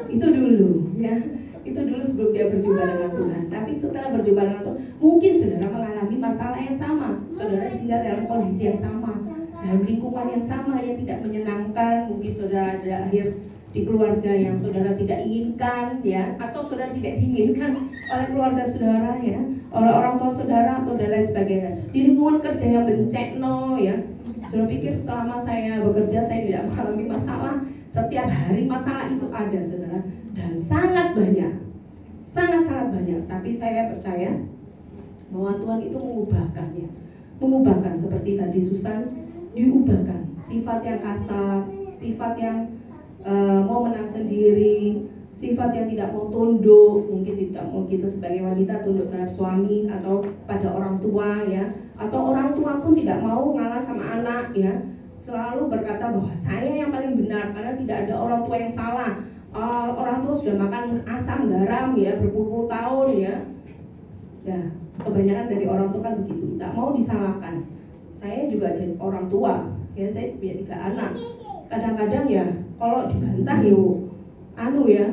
itu dulu ya. Itu dulu sebelum dia berjumpa dengan Tuhan. Tapi setelah berjumpa dengan Tuhan, mungkin saudara mengalami masalah yang sama. Saudara tinggal dalam kondisi yang sama, dalam lingkungan yang sama yang tidak menyenangkan. Mungkin saudara ada akhir di keluarga yang saudara tidak inginkan ya, atau saudara tidak diinginkan oleh keluarga saudara ya, oleh orang tua saudara atau dan lain sebagainya. Di lingkungan kerja yang bencekno ya. Saudara pikir selama saya bekerja saya tidak mengalami masalah. Setiap hari masalah itu ada saudara, dan sangat banyak. Sangat-sangat banyak. Tapi saya percaya bahwa Tuhan itu mengubahkannya. Mengubahkan seperti tadi Susan diubahkan. Sifat yang kasar, sifat yang mau menang sendiri, sifat yang tidak mau tunduk, mungkin tidak mau kita sebagai wanita tunduk terhadap suami atau pada orang tua ya, atau orang tua pun tidak mau ngalah sama anak ya, selalu berkata bahwa saya yang paling benar karena tidak ada orang tua yang salah. Orang tua sudah makan asam garam ya berpuluh-puluh tahun ya. Ya, kebanyakan dari orang tua kan begitu, tidak mau disalahkan. Saya juga jadi orang tua ya, saya punya 3 anak. Kadang-kadang ya kalau dibantah ya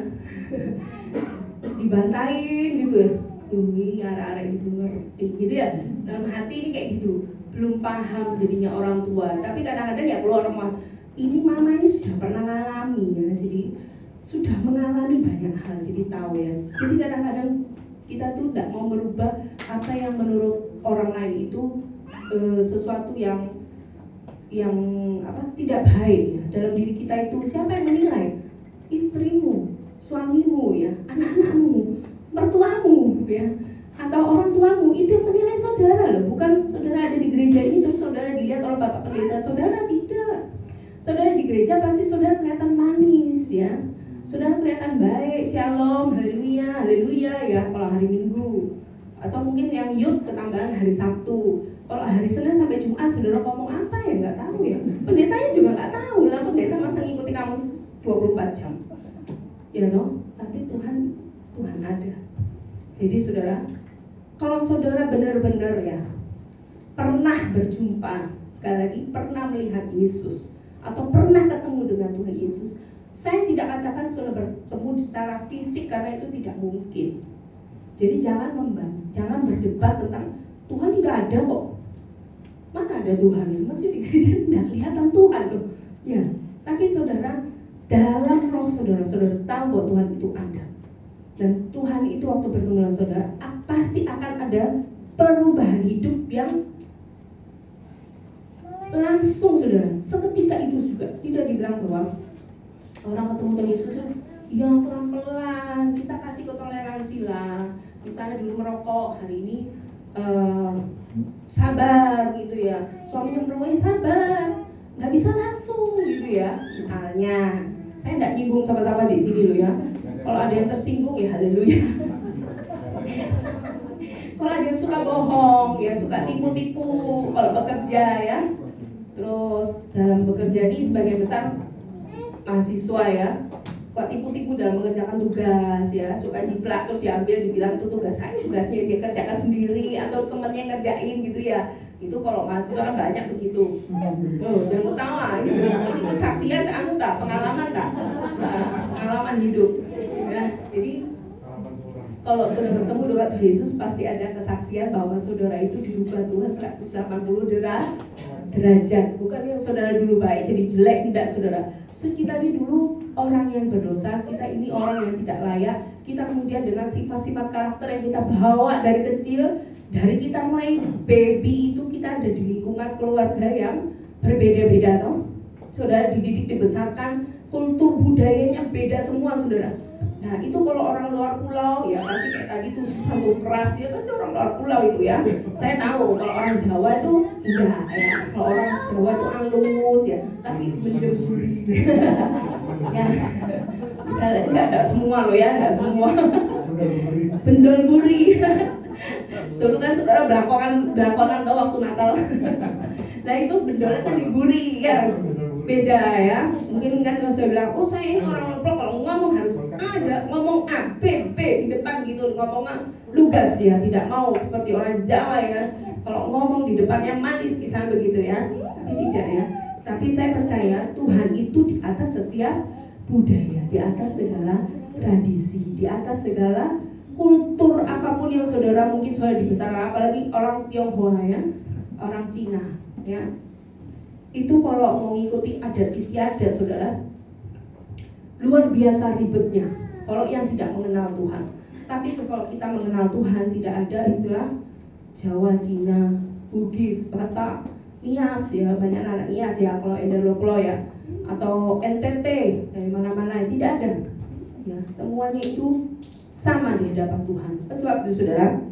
dibantahin gitu ya, ini arah-arah ini belum ngerti gitu ya, dalam hati ini kayak gitu, belum paham jadinya orang tua. Tapi kadang-kadang ya keluar rumah, ini mama ini sudah pernah ngalami ya, jadi sudah mengalami banyak hal, jadi tahu ya. Jadi kadang-kadang kita tuh tidak mau merubah apa yang menurut orang lain itu sesuatu yang tidak baik ya. Dalam diri kita itu siapa yang menilai? Istrimu, suamimu ya, anak-anakmu, mertuamu ya, atau orang tuamu itu yang menilai saudara loh. Bukan saudara ada di gereja ini terus saudara dilihat oleh Bapak Pendeta. Saudara tidak. Saudara di gereja pasti saudara kelihatan manis ya. Saudara kelihatan baik, shalom, haleluya, haleluya ya kalau hari Minggu. Atau mungkin yang youth ketambahan hari Sabtu. Kalau hari Senin sampai Jumat saudara ngomong apa ya nggak tahu ya. Pendetanya juga nggak tahu lah, pendeta masa ngikuti kamu 24 jam. Ya toh, tapi Tuhan ada. Jadi saudara, kalau saudara benar-benar ya pernah berjumpa, sekali lagi pernah melihat Yesus atau pernah ketemu dengan Tuhan Yesus, saya tidak katakan saudara bertemu secara fisik karena itu tidak mungkin. Jadi jangan berdebat tentang Tuhan tidak ada kok. Mana ada Tuhan ya? Masih di gereja tidak kelihatan Tuhan loh. Ya, tapi saudara dalam roh saudara tahu bahwa Tuhan itu ada. Dan Tuhan itu waktu bertemu dengan saudara pasti akan ada perubahan hidup yang langsung saudara. Seketika itu juga tidak dibilang bahwa orang ketemu dengan Yesus ya pelan-pelan, bisa kasih toleransi lah. Misalnya dulu merokok, hari ini sabar gitu ya. Suaminya merokok sabar, nggak bisa langsung gitu ya. Misalnya, saya nggak nyinggung sama-sama di sini loh ya. Kalau ada yang tersinggung ya haleluya. Kalau ada yang suka bohong, ya suka tipu-tipu kalau bekerja ya. Terus dalam bekerja ini sebagian besar mahasiswa ya, kok tipu-tipu dalam mengerjakan tugas ya, suka jiplak terus diambil dibilang itu tugasnya dia kerjakan sendiri atau temannya ngerjain gitu ya. Itu kalau mahasiswa kan banyak begitu. Jangan ketawa, ini kesaksian tak pengalaman tak? Pengalaman hidup. Ya, jadi kalau saudara bertemu dengan Tuhan Yesus pasti ada kesaksian bahwa saudara itu dirubah Tuhan 180 derajat. Bukan yang saudara dulu baik jadi jelek, tidak saudara. Kita ini dulu orang yang berdosa, kita ini orang yang tidak layak. Kita kemudian dengan sifat-sifat karakter yang kita bawa dari kecil, dari kita mulai baby itu kita ada di lingkungan keluarga yang berbeda-beda toh. Saudara dididik dibesarkan, kultur budayanya beda semua saudara. Nah itu kalau orang luar pulau ya pasti kayak tadi tuh susah tuh keras, dia pasti orang luar pulau itu ya. Saya tahu kalau orang Jawa itu enggak ya, kalau orang Jawa itu halus ya, tapi mendeburi. Ya, misalnya enggak semua loh ya, enggak semua. Bendol-buri. Dulu kan saudara belakonan tuh waktu Natal. Nah itu bendolnya kan diburi ya. Beda ya, mungkin kan kalau saya bilang, oh saya ini orang Lombok, kalau ngomong harus ada ngomong A, B, di depan gitu, ngomongnya lugas ya, tidak mau seperti orang Jawa ya, kalau ngomong di depannya manis misalnya begitu ya, tapi tidak ya. Tapi saya percaya Tuhan itu di atas setiap budaya, di atas segala tradisi, di atas segala kultur apapun yang saudara mungkin saudara dibesarkan, apalagi orang Tionghoa ya, orang Cina ya. Itu kalau mengikuti adat istiadat saudara luar biasa ribetnya kalau yang tidak mengenal Tuhan. Tapi kalau kita mengenal Tuhan tidak ada istilah Jawa, Cina, Bugis, Batak, Nias ya, banyak anak Nias ya kalau Enderlopulo ya, atau NTT dari mana-mana tidak ada ya, semuanya itu sama di hadapan Tuhan. Sebab itu saudara,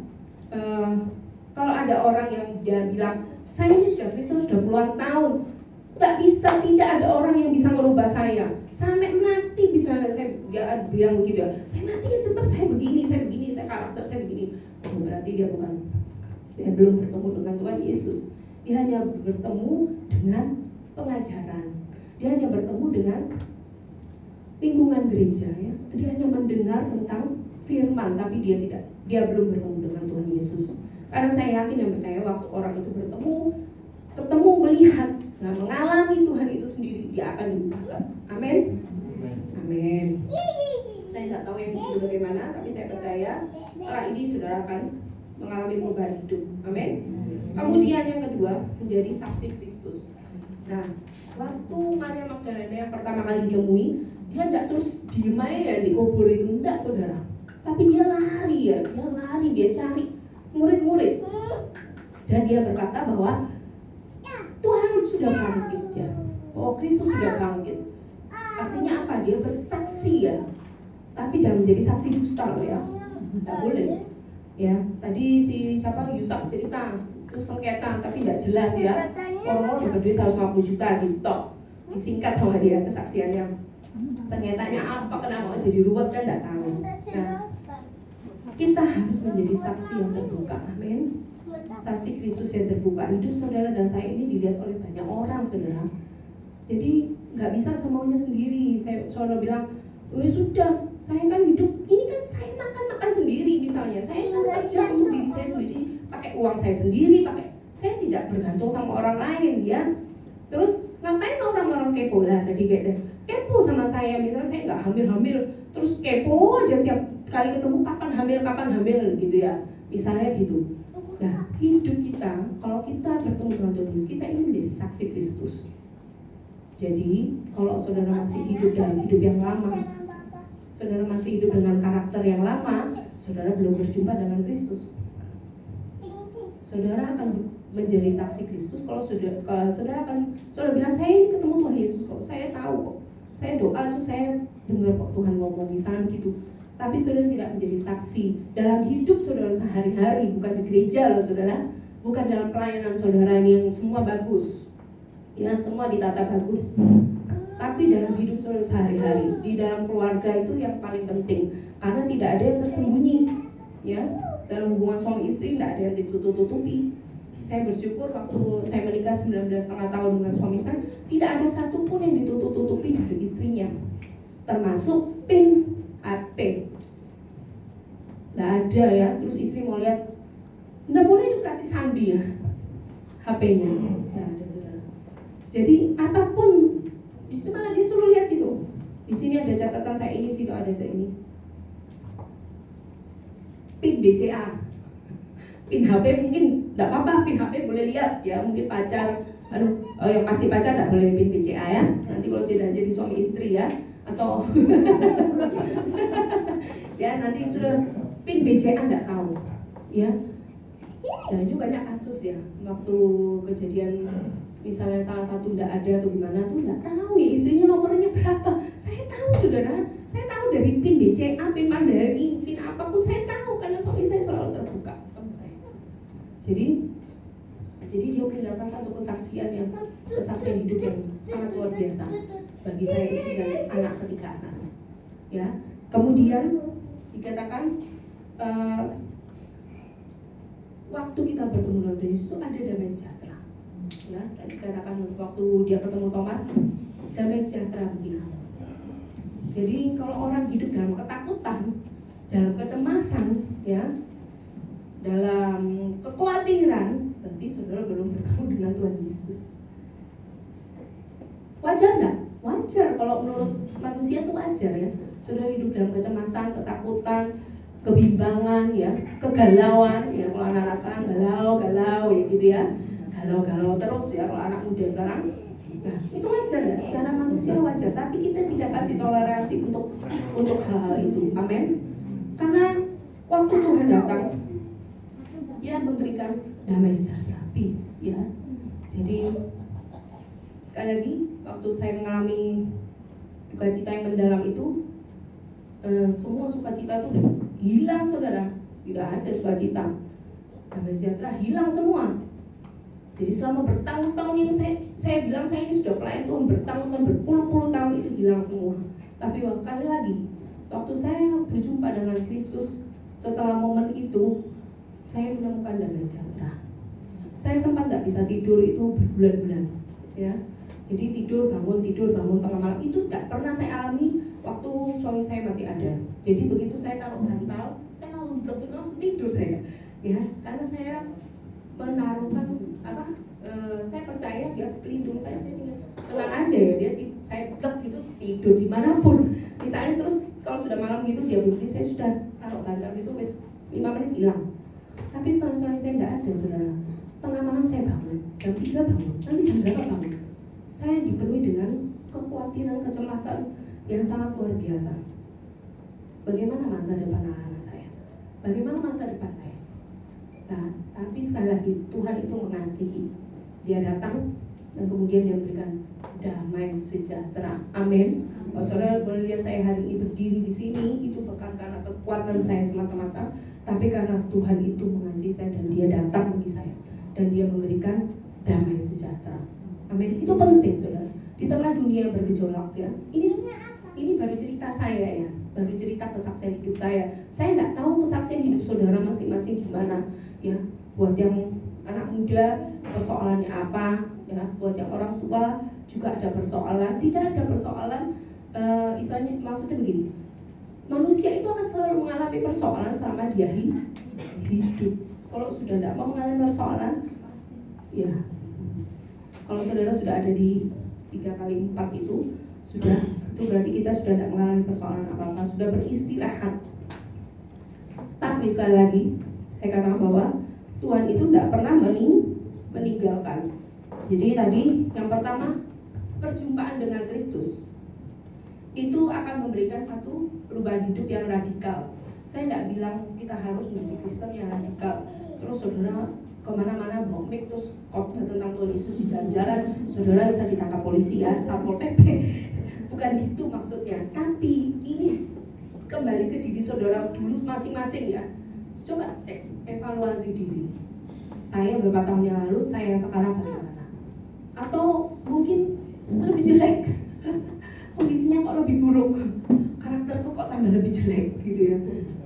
kalau ada orang yang dia bilang saya ini sudah Kristen sudah puluhan tahun, tidak ada orang yang bisa merubah saya sampai mati. Bisa saya bilang begitu ya, saya mati tetap saya begini, saya karakter saya begini. Oh, berarti dia belum bertemu dengan Tuhan Yesus. Dia hanya bertemu dengan pengajaran, dia hanya bertemu dengan lingkungan gereja ya. Dia hanya mendengar tentang firman, tapi dia belum bertemu dengan Tuhan Yesus. Karena saya yakin dan percaya waktu orang itu ketemu melihat, nah mengalami Tuhan itu sendiri, dia akan diubahkan. Amin. Amin. Saya nggak tahu yang di sini bagaimana, tapi saya percaya setelah ini saudara akan mengalami perubahan hidup. Amin. Kemudian yang kedua, menjadi saksi Kristus. Nah, waktu Maria Magdalena yang pertama kali ditemui, dia tidak terus diem aja di kubur itu, enggak saudara. Tapi dia lari, dia cari murid-murid. Dan dia berkata bahwa Tuhan sudah bangkit ya. Oh, Kristus sudah bangkit. Artinya apa? Dia bersaksi ya. Tapi jangan menjadi saksi dusta loh ya, nggak boleh. Ya, tadi si siapa Yusak cerita itu sengketa tapi tidak jelas ya. Orang-orang dapat duit 150 juta gitu, disingkat sama dia kesaksiannya. Sengketanya apa, kenapa jadi ruwet kan nggak tahu. Nah, kita harus menjadi saksi yang terbuka, amin. Saksi Kristus yang terbuka. Hidup saudara dan saya ini dilihat oleh banyak orang, saudara. Jadi nggak bisa semaunya sendiri. Saudara bilang, sudah, saya kan hidup, ini kan saya makan sendiri misalnya. Saya kan kerja untuk diri saya sendiri, pakai uang saya sendiri, saya tidak bergantung sama orang lain ya. Terus ngapain orang-orang kepo lah tadi kayak kepo sama saya, misalnya saya nggak hamil, terus kepo aja setiap kali ketemu kapan hamil gitu ya, misalnya gitu. Nah, hidup kita, kalau kita bertemu dengan Tuhan Yesus, kita ini menjadi saksi Kristus. Jadi, kalau saudara masih hidup dalam hidup yang lama, saudara masih hidup dengan karakter yang lama, saudara belum berjumpa dengan Kristus. Saudara akan menjadi saksi Kristus kalau saudara bilang, saya ini ketemu Tuhan Yesus kok, saya tahu kok, saya doa tuh saya dengar kok Tuhan ngomong, misalnya begitu. Tapi saudara tidak menjadi saksi dalam hidup saudara sehari-hari, bukan di gereja loh saudara, bukan dalam pelayanan saudara ini yang semua bagus, ya semua ditata bagus. Tapi dalam hidup saudara sehari-hari, di dalam keluarga itu yang paling penting, karena tidak ada yang tersembunyi, ya. Dalam hubungan suami istri tidak ada yang ditutup-tutupi. Saya bersyukur waktu saya menikah 19,5 tahun dengan suami saya, tidak ada satupun yang ditutup-tutupi dari istrinya, termasuk PIN HP. Nggak ada ya. Terus istri mau lihat, nggak boleh dikasih sandi ya HP-nya. Nggak ada saudara. Jadi apapun, justru malah dia suruh lihat gitu. Di sini ada catatan saya ini, situ ada saya ini. PIN BCA, PIN HP mungkin nggak apa-apa, PIN HP boleh lihat ya, mungkin pacar, yang masih pacar nggak boleh PIN BCA ya. Nanti kalau sudah jadi suami istri ya, atau ya nanti sudah PIN BCA nggak tahu, ya. Dan itu banyak kasus ya, waktu kejadian misalnya salah satu nggak ada atau gimana tuh nggak tahu ya istrinya nomornya berapa. Saya tahu saudara, saya tahu dari PIN BCA, PIN Mandiri, PIN apapun saya tahu karena suami saya selalu terbuka sama saya. Jadi dia meninggalkan satu kesaksian hidup yang sangat luar biasa bagi saya, istri dan anak, ketiga anak. Ya, kemudian dikatakan waktu kita bertemu dengan Yesus itu ada damai sejahtera. Ya, dikatakan waktu dia ketemu Thomas, damai sejahtera bagi kamu. Jadi kalau orang hidup dalam ketakutan, dalam kecemasan, ya, dalam kekhawatiran, berarti saudara belum bertemu dengan Tuhan Yesus. Wajar nggak? Wajar, kalau menurut manusia itu wajar ya. Saudara hidup dalam kecemasan, ketakutan, kebimbangan, ya, kegalauan, ya. Kalau anak-anak sekarang galau ya gitu ya, galau terus ya. Kalau anak muda sekarang, nah itu wajar ya, secara manusia wajar. Tapi kita tidak kasih toleransi untuk hal-hal itu, amin. Karena waktu Tuhan datang, dia memberikan damai sejahtera, peace, ya. Jadi sekali lagi, waktu saya mengalami sukacita yang mendalam itu, semua sukacita itu hilang saudara, tidak ada sukacita, damai sejahtera hilang semua. Jadi selama bertahun-tahun yang saya bilang saya ini sudah pelayan Tuhan bertahun-tahun, berpuluh-puluh tahun, itu hilang semua. Tapi sekali lagi, waktu saya berjumpa dengan Kristus, setelah momen itu saya menemukan damai sejahtera. Saya sempat nggak bisa tidur itu berbulan-bulan, ya. Jadi tidur bangun tengah malam itu tidak pernah saya alami waktu suami saya masih ada. Jadi begitu saya taruh bantal, saya langsung tidur saya, ya. Karena saya menaruhkan saya percaya dia pelindung saya tinggal tenang aja ya, saya plek gitu tidur dimanapun. Misalnya terus kalau sudah malam gitu dia berhenti, saya sudah taruh bantal gitu, wes 5 menit hilang. Tapi setelah suami saya tidak ada saudara, tengah malam saya bangun, jam 3 bangun, nanti jam berapa bangun? Saya dipenuhi dengan kekhawatiran, kecemasan yang sangat luar biasa. Bagaimana masa depan anak-anak saya? Bagaimana masa depan saya? Nah, tapi sekali lagi Tuhan itu mengasihi. Dia datang dan kemudian dia memberikan damai sejahtera. Amin. Kalau saudara boleh lihat saya hari ini berdiri di sini, itu bukan karena kekuatan saya semata-mata, tapi karena Tuhan itu mengasihi saya dan dia datang bagi saya dan dia memberikan damai sejahtera. Amin. Itu penting saudara. Di tengah dunia bergejolak ya. Ini baru cerita saya ya, baru cerita kesaksian hidup saya. Saya nggak tahu kesaksian hidup saudara masing-masing gimana ya. Buat yang anak muda persoalannya apa ya, buat yang orang tua juga ada persoalan. Tidak ada persoalan, istilahnya maksudnya begini, manusia itu akan selalu mengalami persoalan selama dia hidup. Kalau sudah tidak mau mengalami persoalan, ya kalau saudara sudah ada di 3x4 itu berarti kita sudah tidak mengalami persoalan apa-apa, sudah beristirahat. Tapi sekali lagi saya katakan bahwa Tuhan itu tidak pernah meninggalkan. Jadi tadi yang pertama, perjumpaan dengan Kristus itu akan memberikan satu perubahan hidup yang radikal. Saya tidak bilang kita harus menjadi Kristen yang radikal. Terus saudara kemana-mana bawa mic terus khotbah tentang Tuhan Yesus di jalan-jalan, saudara bisa ditangkap polisi ya, Satpol PP. Bukan gitu maksudnya. Tapi ini kembali ke diri saudara dulu masing-masing ya. Coba cek, evaluasi diri. Saya beberapa tahun yang lalu, saya yang sekarang bagaimana? Atau mungkin lebih jelek, kondisinya kok lebih buruk, karakterku kok tambah lebih jelek gitu ya.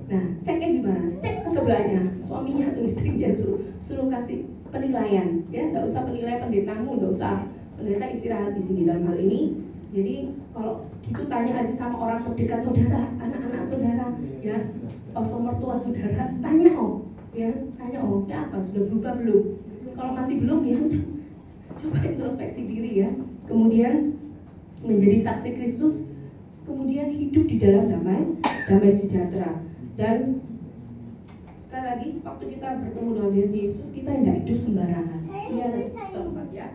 Nah, ceknya gimana? Cek ke sebelahnya, suaminya atau istrinya, suruh kasih penilaian ya. Nggak usah penilai pendetamu, nggak usah, pendeta istirahat di sini dalam hal ini. Jadi kalau gitu tanya aja sama orang terdekat saudara, anak-anak saudara ya, atau mertua saudara, tanya ya apa sudah berubah belum? Kalau masih belum ya udah, coba introspeksi diri ya. Kemudian menjadi saksi Kristus, kemudian hidup di dalam damai sejahtera. Dan sekali lagi, waktu kita bertemu dengan Yesus, kita tidak hidup sembarangan. Iya, tempat ya.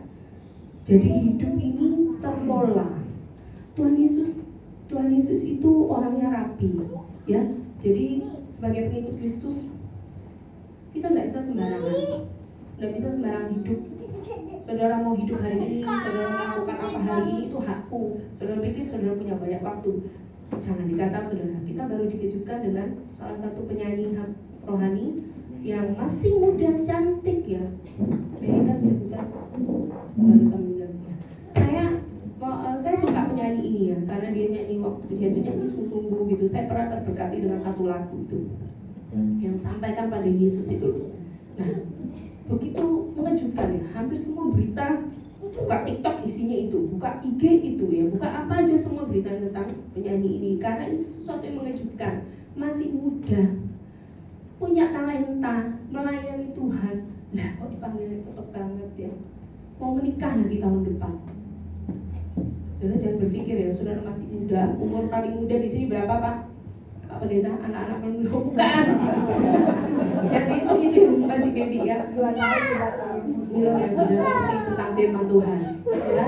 Jadi hidup ini terpola. Tuhan Yesus itu orangnya rapi, ya. Jadi sebagai pengikut Kristus, kita tidak bisa sembarangan, tidak bisa sembarangan hidup. Saudara mau hidup hari ini, saudara melakukan apa hari ini, itu hakku. Saudara pikir saudara punya banyak waktu. Jangan dikata saudara, kita baru dikejutkan dengan salah satu penyanyi rohani yang masih muda cantik ya. Benita sebutan barusan meninggal. Saya suka penyanyi ini ya, karena dia nyanyi waktu dia tuh nyanyi sungguh-sungguh gitu. Saya pernah terberkati dengan satu lagu itu yang sampaikan pada Yesus itu. Nah, begitu mengejutkan ya. Hampir semua berita, buka TikTok isinya itu, buka IG itu ya, buka apa aja semua berita tentang penyanyi ini. Karena ini sesuatu yang mengejutkan. Masih muda, punya talenta, melayani Tuhan. Lah kok dipanggilnya cepet banget ya. Mau menikah lagi tahun depan. Saudara jangan berpikir ya, saudara masih muda. Umur paling muda di sini berapa Pak? Pak Pendeta, anak-anak paling muda bukan. Jadi itu masih baby ya. 2 tahun. Ini loh yang saudara ngerti tentang firman Tuhan. Ya,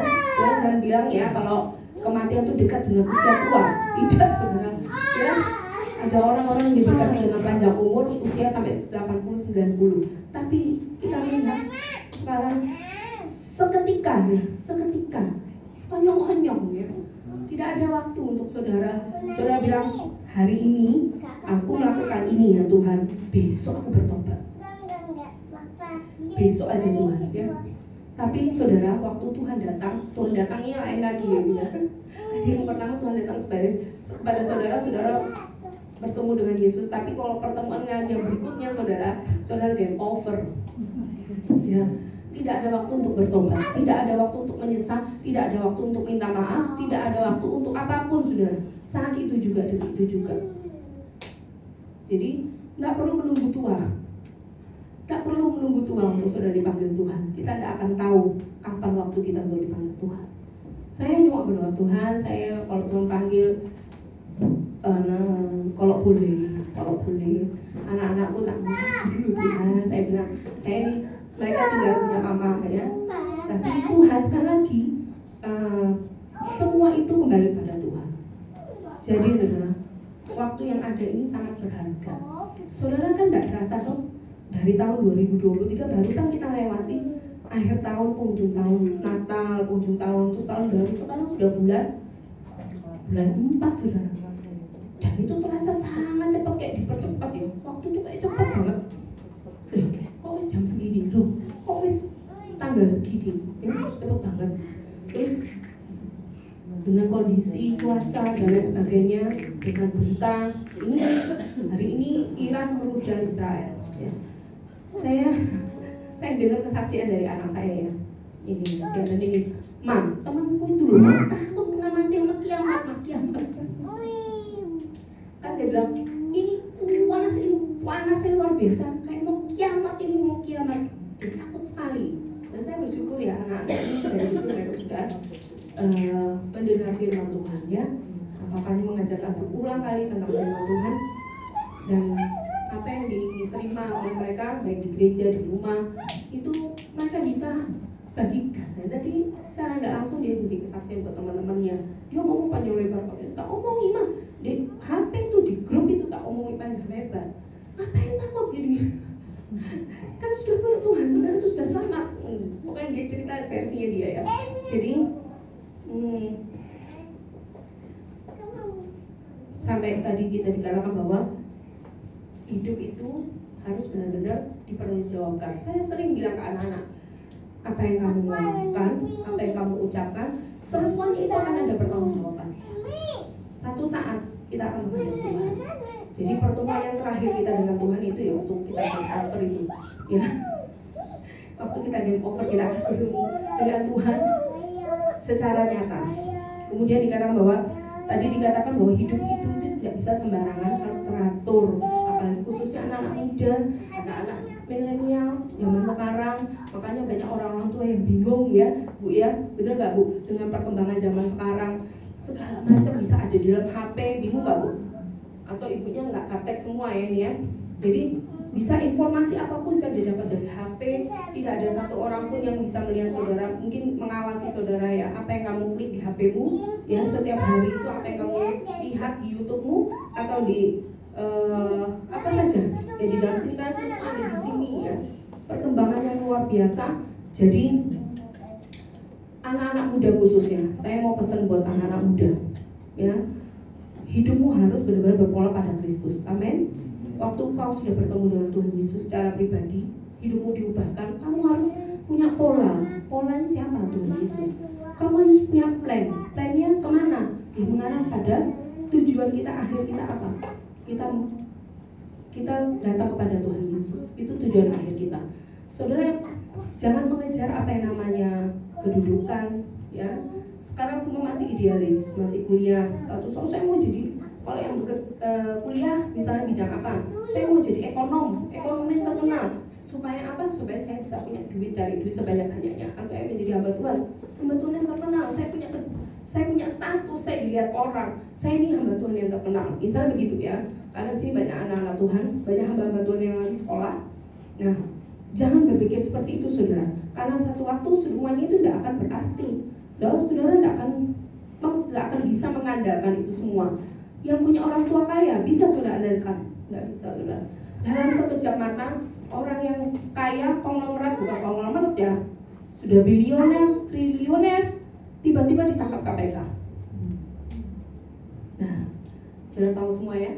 dan bilang ya kalau kematian itu dekat dengan usia tua. Tidak saudara. Ya, ada orang-orang yang diberkati dengan panjang umur usia sampai 80-90. Tapi kita lihat sekarang seketika sepanjang-panjang ya. Tidak ada waktu untuk saudara. Saudara bilang, hari ini aku melakukan ini ya Tuhan, besok aku bertobat. Besok aja Tuhan ya. Tapi saudara, waktu Tuhan datangnya lain lagi ya. Jadi yang pertama Tuhan datang kepada saudara bertemu dengan Yesus. Tapi kalau pertemuan yang berikutnya saudara game over ya. Tidak ada waktu untuk bertobat, tidak ada waktu untuk menyesal, tidak ada waktu untuk minta maaf, tidak ada waktu untuk apapun saudara. Saat itu juga, detik itu juga. Jadi nggak perlu menunggu tua, untuk saudara dipanggil Tuhan. Kita tidak akan tahu kapan waktu kita baru dipanggil Tuhan. Saya cuma berdoa, Tuhan, saya kalau Tuhan panggil, kalau boleh, anak-anakku tak dulu Tuhan. Saya bilang, saya ini mereka tinggal punya mama ya. Tapi Tuhan sekali lagi, semua itu kembali pada Tuhan. Jadi saudara, waktu yang ada ini sangat berharga. Saudara kan tidak terasa tuh, dari tahun 2023 barusan kita lewati, akhir tahun, penghujung tahun, Natal, penghujung tahun, terus tahun baru. Sekarang sudah bulan 4 saudara. Dan itu terasa sangat cepat, kayak dipercepat ya. Waktu itu kayak cepat banget. Kok wis jam segini loh, kok wis tanggal segini, ya cepet banget. Terus dengan kondisi cuaca dan lain sebagainya, dengan berita ini hari ini Iran menerjang Israel. Ya. Saya dengar kesaksian dari anak saya ya. Ini, Mam, temanku itu loh, takut setengah mati sama kiamat. Kan dia bilang, ini panasnya luar biasa, kayak mau kiamat. Dia takut sekali. Dan saya bersyukur ya anak-anak ini dari kecil mereka sudah mendengar firman Tuhan ya. Papanya mengajarkan berulang kali tentang firman Tuhan, dan apa yang diterima oleh mereka baik di gereja, di rumah, itu mereka bisa bagikan. Dan tadi secara tidak langsung dia jadi kesaksian buat teman-temannya. Dia ngomong panjang lebar, tak omongin mah di HP itu, di grup itu tak omongin panjang lebar. Ngapain takut gini? Kan sudah punya Tuhan, kan itu sudah selamat. Pokoknya dia cerita versinya dia ya. Jadi sampai tadi kita dikatakan bahwa hidup itu harus benar-benar dipertanggungjawabkan. Saya sering bilang ke anak-anak, apa yang kamu lakukan, apa yang kamu ucapkan, semuanya itu akan ada pertanggungjawaban. Satu saat kita akan menghadap Tuhan. Jadi pertemuan yang terakhir kita dengan Tuhan itu ya waktu kita game over itu, ya. Waktu kita game over kita akan bertemu dengan Tuhan secara nyata. Kemudian dikatakan bahwa hidup itu tidak bisa sembarangan, harus teratur. Apalagi khususnya anak-anak muda, anak-anak milenial zaman sekarang. Makanya banyak orang tua yang bingung ya, Bu ya, bener nggak Bu? Dengan perkembangan zaman sekarang, segala macam bisa ada di dalam HP, bingung nggak Bu? Atau ibunya nggak kaptek semua ya ini ya. Jadi bisa informasi apapun bisa didapat dari HP. Tidak ada satu orang pun yang bisa melihat saudara, mungkin mengawasi saudara ya, apa yang kamu klik di HP-mu ya setiap hari itu, apa yang kamu lihat di YouTube-mu atau di apa saja ya di dalam sini, kan semua ada di sini ya. Perkembangan yang luar biasa. Jadi anak-anak muda khususnya, saya mau pesan buat anak-anak muda ya, hidupmu harus benar-benar berpola pada Kristus. Amin. Waktu kau sudah bertemu dengan Tuhan Yesus secara pribadi, hidupmu diubahkan, kamu harus punya pola. Polanya siapa? Tuhan Yesus. Kamu harus punya plan. Plannya kemana? Ya, mengarah pada tujuan kita, akhir kita apa? Kita datang kepada Tuhan Yesus. Itu tujuan akhir kita. Saudara, jangan mengejar apa yang namanya kedudukan. Ya, sekarang semua masih idealis, masih kuliah. Saya mau jadi, kalau yang kuliah misalnya bidang apa, saya mau jadi ekonom yang terkenal. Supaya apa? Supaya saya bisa punya duit, cari duit sebanyak-banyaknya. Atau saya menjadi hamba Tuhan yang terkenal. Saya punya status, saya dilihat orang, saya ini hamba Tuhan yang terkenal. Misalnya begitu ya. Karena sini banyak anak-anak Tuhan, banyak hamba-hamba Tuhan yang lagi sekolah. Nah, jangan berpikir seperti itu saudara. Karena satu waktu semuanya itu tidak akan berarti. Dan saudara tidak akan bisa mengandalkan itu semua. Yang punya orang tua kaya bisa saudara andalkan? Tidak bisa saudara. Dalam sekejap mata, orang yang kaya, konglomerat, bukan konglomerat ya, sudah bilioner, triliuner, tiba-tiba ditangkap KPK. Nah, saudara tahu semua ya,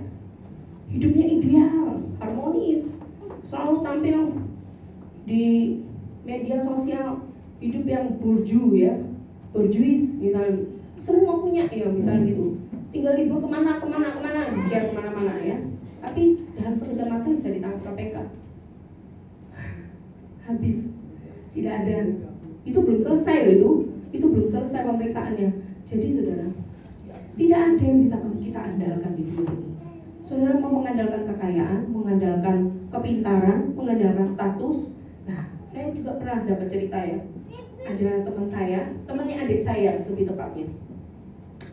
hidupnya ideal, harmonis, selalu tampil di media sosial, hidup yang borjuis misalnya, semua punya ya misalnya gitu. Tinggal libur kemana, di-share kemana-mana ya. Tapi dalam sekejap mata bisa ditangkap KPK. Habis, tidak ada. Itu belum selesai loh itu belum selesai pemeriksaannya. Jadi saudara, tidak ada yang bisa kita andalkan di dunia ini. Saudara mau mengandalkan kekayaan, mengandalkan kepintaran, mengandalkan status. Nah, saya juga pernah dapat cerita ya. Ada teman saya, temannya adik saya lebih tepatnya.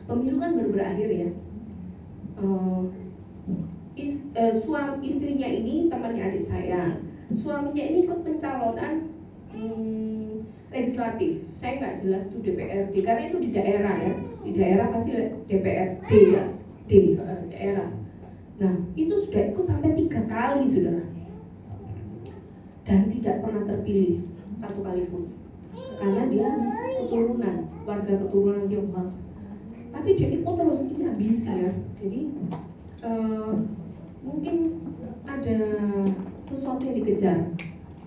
Pemilu kan baru berakhir ya. Istrinya ini temannya adik saya. Suaminya ini ikut pencalonan legislatif. Saya nggak jelas itu DPRD karena itu di daerah ya. Di daerah pasti DPRD ya. Daerah. Nah, itu sudah ikut sampai 3 kali saudara. Dan tidak pernah terpilih. satu kali pun, karena dia warga keturunan Tionghoa. Tapi dia ikut terus, ini ambisi ya. Jadi mungkin ada sesuatu yang dikejar,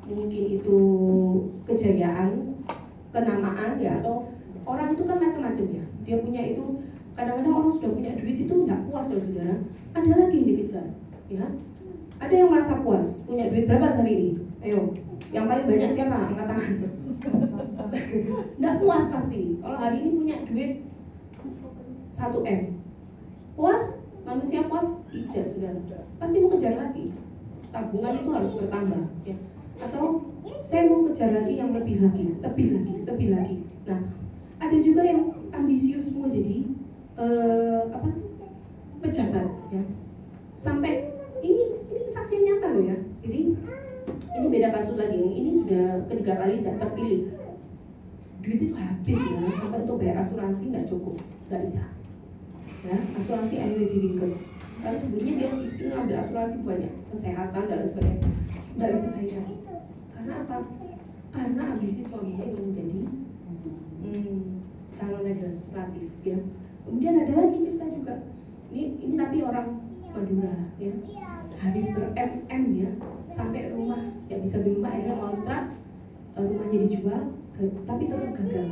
mungkin itu kejayaan, kenamaan ya, atau orang itu kan macam-macam ya. Dia punya itu, kadang-kadang orang sudah punya duit itu nggak puas ya saudara. Ada lagi yang dikejar, ya. Ada yang merasa puas, punya duit berapa hari ini? Ayo, yang paling banyak siapa? Angkat tangan. Nggak puas pasti. Kalau hari ini punya duit 1M, puas? Manusia puas? Tidak, saudara. Pasti mau kejar lagi. Tabungan itu harus bertambah, ya. Atau saya mau kejar lagi yang lebih lagi. Nah, ada juga yang ambisius mau jadi pejabat, ya. Sampai ini kesaksian nyata loh ya. Jadi ini beda kasus lagi. Yang ini sudah ketiga kali tidak terpilih. Duit itu habis ya, sampai untuk bayar asuransi nggak cukup, nggak bisa. Ya, asuransi akhirnya diringkes. Karena sebelumnya dia istrinya ambil asuransi banyak, kesehatan dan lain sebagainya, nggak bisa bayar. Karena apa? Karena ambisi suaminya ingin menjadi calon legislatif, ya. Kemudian ada lagi cerita juga. Ini tapi orang Madura, ya. Habis ber-MM ya, sampai rumah nggak bisa beli rumah, akhirnya kontrak, rumahnya dijual, tapi tetap gagal.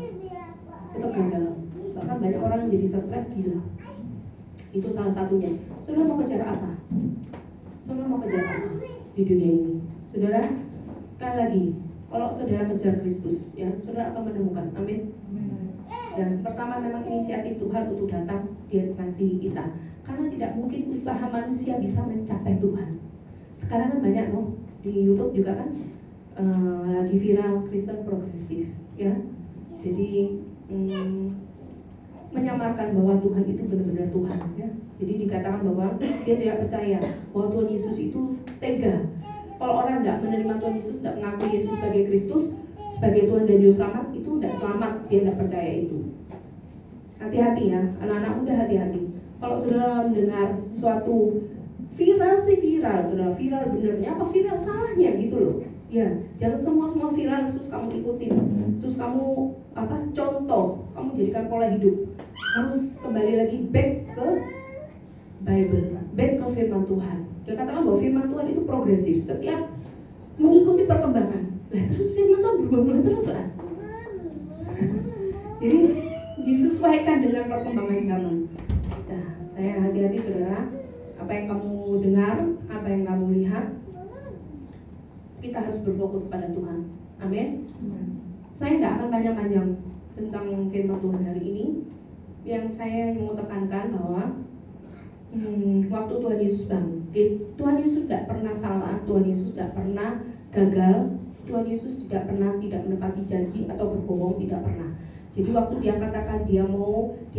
Bahkan banyak orang yang jadi stres, gila. Itu salah satunya. Saudara mau kejar apa? Di dunia ini? Saudara, sekali lagi, kalau saudara kejar Kristus, ya, saudara akan menemukan. Amin. Dan pertama memang inisiatif Tuhan untuk datang dia mengasihi kita. Karena tidak mungkin usaha manusia bisa mencapai Tuhan. Sekarang kan banyak loh di YouTube juga kan lagi viral Kristen progresif, ya. Jadi menyamarkan bahwa Tuhan itu benar-benar Tuhan, ya. Jadi dikatakan bahwa dia tidak percaya bahwa Tuhan Yesus itu tega. Kalau orang tidak menerima Tuhan Yesus, tidak mengakui Yesus sebagai Kristus, sebagai Tuhan dan Juru Selamat, itu tidak selamat. Dia tidak percaya itu. Hati-hati ya, anak-anak muda, hati-hati. Kalau saudara mendengar sesuatu viral sih viral, saudara, viral benernya apa viral salahnya gitu loh. Ya, jangan semua viral terus kamu ikutin, terus kamu contoh, kamu jadikan pola hidup. Harus kembali lagi back ke Bible, back ke firman Tuhan. Dia katakan bahwa firman Tuhan itu progresif, setiap mengikuti perkembangan. Nah, terus firman Tuhan berubah-ubah terus lah. Jadi disesuaikan dengan perkembangan zaman. Nah, saya hati-hati saudara, apa yang kamu dengar, apa yang kamu lihat, kita harus berfokus pada Tuhan. Amin. Saya tidak akan panjang-panjang tentang firman Tuhan hari ini. Yang saya mau tekankan bahwa waktu Tuhan Yesus bangkit, Tuhan Yesus tidak pernah salah, Tuhan Yesus tidak pernah gagal, Tuhan Yesus tidak pernah tidak menepati janji atau berbohong, tidak pernah. Jadi waktu dia katakan dia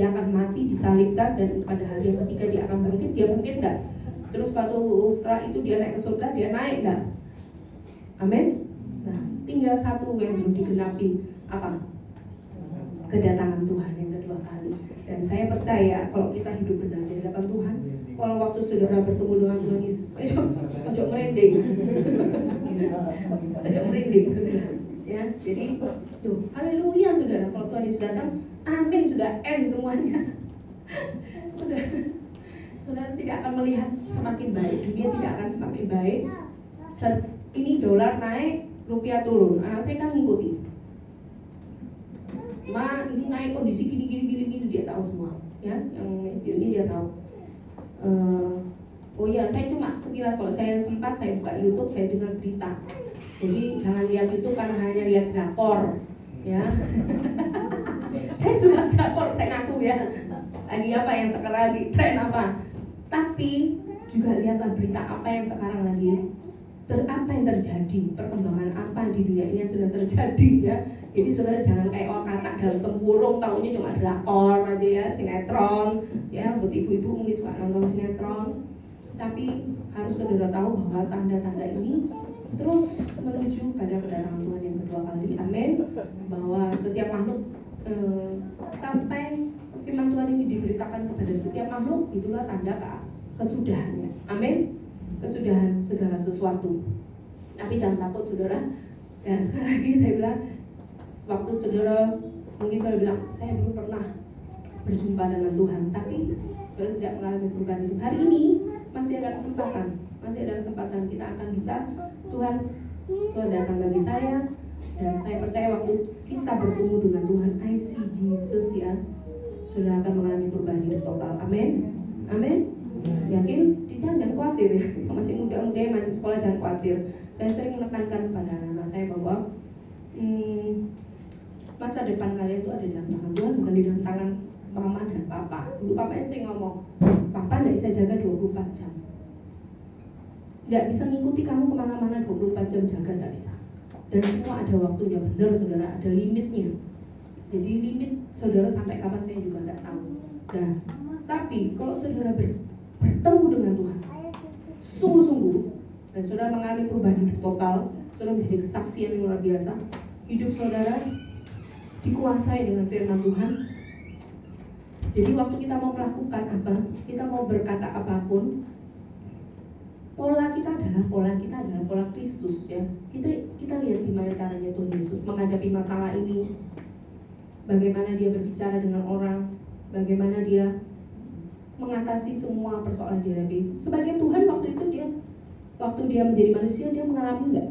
akan mati, disalibkan, dan pada hari yang ketiga dia akan bangkit, dia bangkit enggak? Terus setelah itu dia naik ke surga, dia naik enggak? Amin. Nah, tinggal satu yang belum digenapi, apa? Kedatangan Tuhan yang kedua kali. Dan saya percaya kalau kita hidup benar di hadapan Tuhan, kalau waktu saudara bertemu dengan Tuhan Yesus, ojo merinding, saudara. Ya, jadi tuh, haleluya saudara, kalau Tuhan Yesus datang, amin, sudah end semuanya. Saudara tidak akan melihat semakin baik, dunia tidak akan semakin baik. Ini dolar naik, rupiah turun. Anak saya kan ngikuti. Ini naik kondisi gini, dia tahu semua, ya. Yang video ini dia tahu. Oh ya, saya cuma sekilas, kalau saya sempat saya buka YouTube, saya dengar berita. Jadi jangan lihat YouTube karena hanya lihat drakor, ya. Saya suka drakor, saya ngaku ya. Lagi apa yang sekarang lagi tren apa? Tapi juga lihatlah berita apa yang sekarang lagi apa yang terjadi, perkembangan apa di dunia ini yang sedang terjadi, ya. Jadi saudara jangan kayak orang kata dalam tempurung, taunya cuma drakor aja ya, sinetron, ya. Buat ibu-ibu mungkin suka nonton sinetron, tapi harus saudara tahu bahwa tanda-tanda ini terus menuju pada kedatangan Tuhan yang kedua kali. Amin. Bahwa setiap makhluk sampai firman Tuhan ini diberitakan kepada setiap makhluk, itulah tanda kesudahannya. Amin. Kesudahan segala sesuatu. Tapi jangan takut saudara, Ya sekali lagi saya bilang, waktu saudara mungkin saudara bilang saya dulu pernah berjumpa dengan Tuhan, tapi saudara tidak mengalami perubahan hidup. Hari ini masih ada kesempatan kita akan bisa Tuhan datang bagi saya, dan saya percaya waktu kita bertemu dengan Tuhan, I see Jesus ya, saudara akan mengalami perubahan hidup total. Amin. Amin. Yakin? Jangan khawatir ya. Masih muda-muda yang masih sekolah jangan khawatir. Saya sering menekankan kepada anak-anak saya bahwa masa depan kalian itu ada di dalam tangan Tuhan, bukan di dalam tangan mama dan papa. Dulu papanya sering ngomong, papa tidak bisa jaga 24 jam, nggak bisa ngikuti kamu kemana-mana 24 jam jaga, nggak bisa. Dan semua ada waktunya, benar saudara, ada limitnya. Jadi limit saudara sampai kapan saya juga nggak tahu. Nah, tapi kalau saudara bertemu dengan Tuhan sungguh-sungguh, dan saudara mengalami perubahan hidup total, saudara menjadi kesaksian yang luar biasa. Hidup saudara dikuasai dengan firman Tuhan. Jadi waktu kita mau melakukan apa, kita mau berkata apapun, pola kita adalah pola Kristus ya. Kita lihat gimana caranya Tuhan Yesus menghadapi masalah ini, bagaimana dia berbicara dengan orang, bagaimana dia mengatasi semua persoalan dihadapi. Sebagai Tuhan waktu dia menjadi manusia, dia mengalami nggak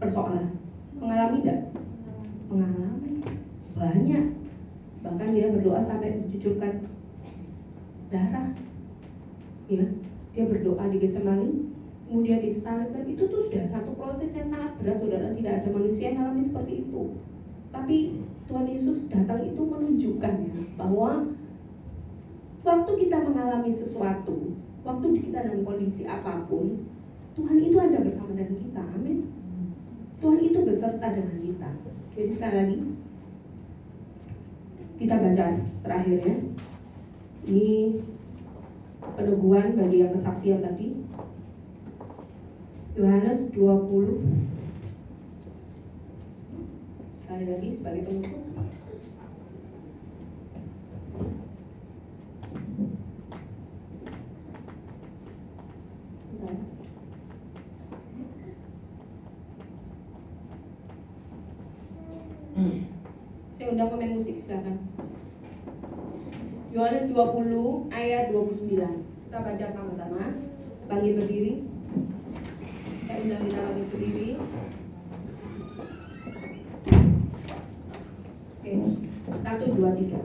persoalan? Mengalami nggak? Mengalami banyak. Bahkan dia berdoa sampai mencucurkan darah. Ya, dia berdoa di Getsemani, kemudian disalibkan. Itu tuh sudah satu proses yang sangat berat, saudara. Tidak ada manusia yang mengalami seperti itu. Tapi Tuhan Yesus datang itu menunjukkan ya, bahwa waktu kita mengalami sesuatu, waktu kita dalam kondisi apapun, Tuhan itu ada bersama dengan kita. Amin. Tuhan itu beserta dengan kita. Jadi sekali lagi kita baca terakhir ya. Ini peneguhan bagi yang kesaksian tadi. Yohanes 20. Sekali lagi sebagai penutup. Saya undang pemain musik, silakan. Yohanes 20 ayat 29. Kita baca sama-sama. Bangkit berdiri. Saya undang kita bangkit berdiri. Oke. 1, 2, 3.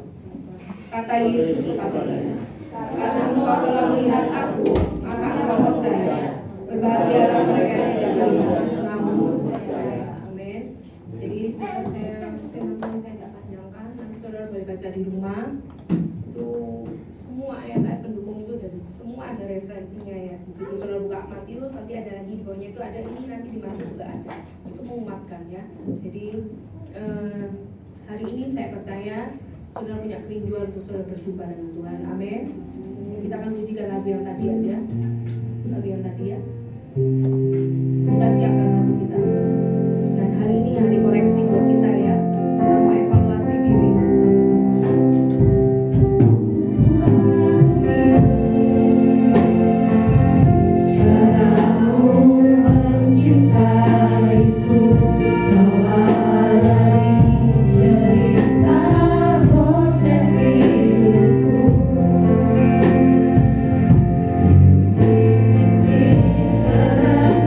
Kata Yesus kepadanya, karena engkau telah melihat aku, maka engkau percaya. Berbahagialah mereka yang tidak melihat, namun percaya. Amin. Jadi saya tidak panjangkan, nanti saudara boleh baca di rumah. Itu semua ayat-ayat pendukung itu dari semua ada referensinya ya. Begitu saudara buka Matius, nanti ada lagi di bawahnya itu ada ini, nanti di Matius juga ada. Itu menguatkan ya. Jadi hari ini saya percaya saudara punya kerinduan untuk saudara berjumpa dengan Tuhan. Amin. Kita akan pujikan lagu yang tadi aja. Lagu yang tadi ya. Kita siapkan hati kita. Dan hari ini hari koreksi buat kita ya. Kita mau evaluasi diri. Terang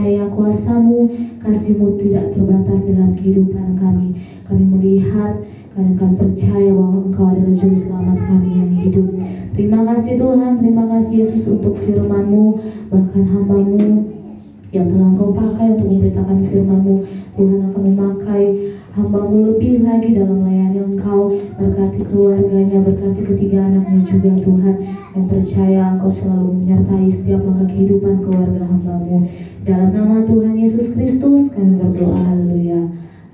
percaya kuasa-Mu, kasih-Mu tidak terbatas dalam kehidupan kami. Kami melihat, kami percaya bahwa Engkau adalah juru selamat kami yang hidup. Terima kasih Tuhan, terima kasih Yesus untuk firman-Mu, bahkan hamba-Mu yang telah Engkau pakai untuk memberitakan firman-Mu. Tuhan akan memakai hamba-Mu lebih lagi dalam melayani Engkau. Berkati keluarganya, berkati ketiga anaknya juga Tuhan, yang percaya Engkau selalu menyertai setiap langkah kehidupan keluarga hamba-Mu. Dalam nama Tuhan Yesus Kristus kami berdoa, haleluya,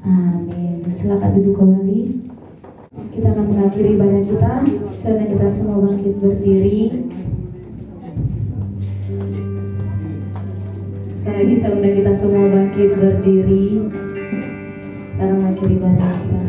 amin. Silakan duduk kembali. Kita akan mengakhiri ibadah kita, serta kita semua bangkit berdiri. Sekali lagi saya undang kita semua bangkit berdiri. Kita akan mengakhiri ibadah kita.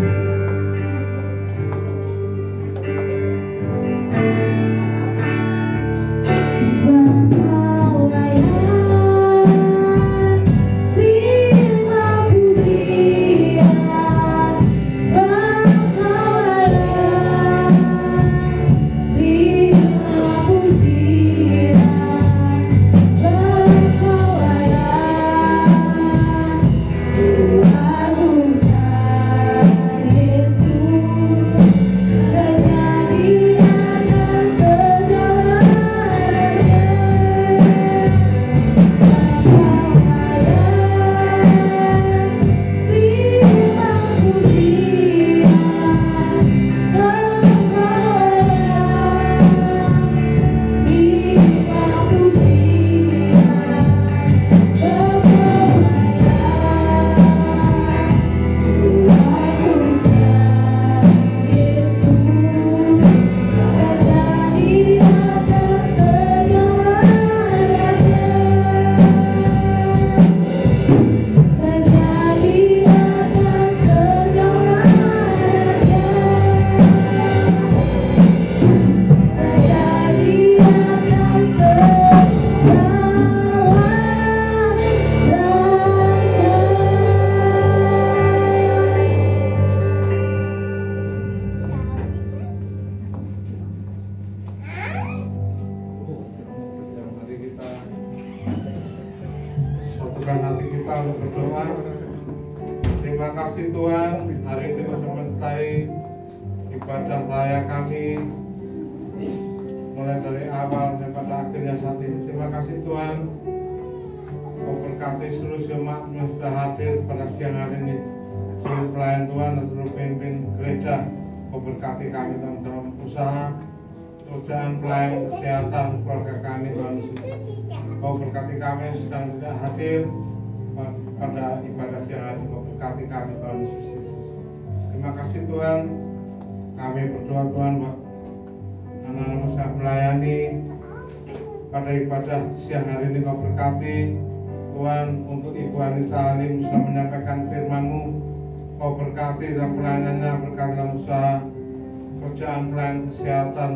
Pekerjaan pelayan kesehatan keluarga kami Tuhan Yesus. Kau berkati kami yang sedang tidak hadir pada ibadah siang hari. Kau berkati kami Tuhan Yesus Kristus. Terima kasih Tuhan. Kami berdoa Tuhan anak-anak sedang melayani pada ibadah siang hari ini. Kau berkati Tuhan untuk Ibu Anita Halim sudah menyampaikan firman-Mu. Kau berkati dalam pelayanannya, berkati dalam usaha pekerjaan pelayan kesehatan.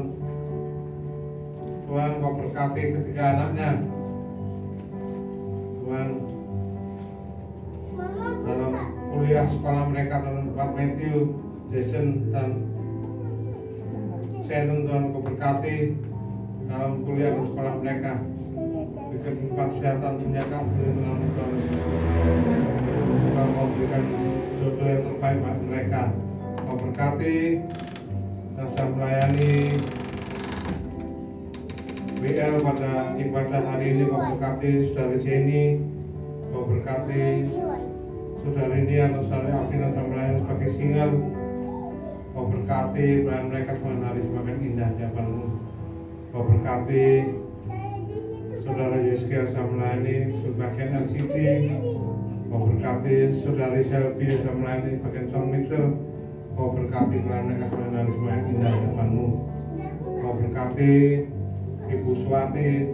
Tuhan, Kau berkati ketiga anaknya. Tuhan, dalam kuliah sekolah mereka dalam tempat Matthew, Jason dan Shannon, Tuhan Kau berkati dalam kuliah dan sekolah mereka. Berikan tempat kesehatan, penjagaan, perlindungan Tuhan. Tuhan Kau berikan jodoh yang terbaik bagi mereka. Kau berkati dan sudah melayani BL pada ibadah hari ini. Kau berkati Saudara Jenny, Kau berkati Saudara Nia atau Saudara Afina yang melayani sebagai single. Kau berkati pelayan mereka Tuhan hari semakin indah di hadapan-Mu. Kau berkati Saudara Yeskia yang melayani bagian LCD. Kau berkati Saudari Selby yang melayani bagian sound mixer. Kau berkati pelayan mereka Tuhan hari semakin indah di hadapan-Mu. Kau berkati Ibu Suwati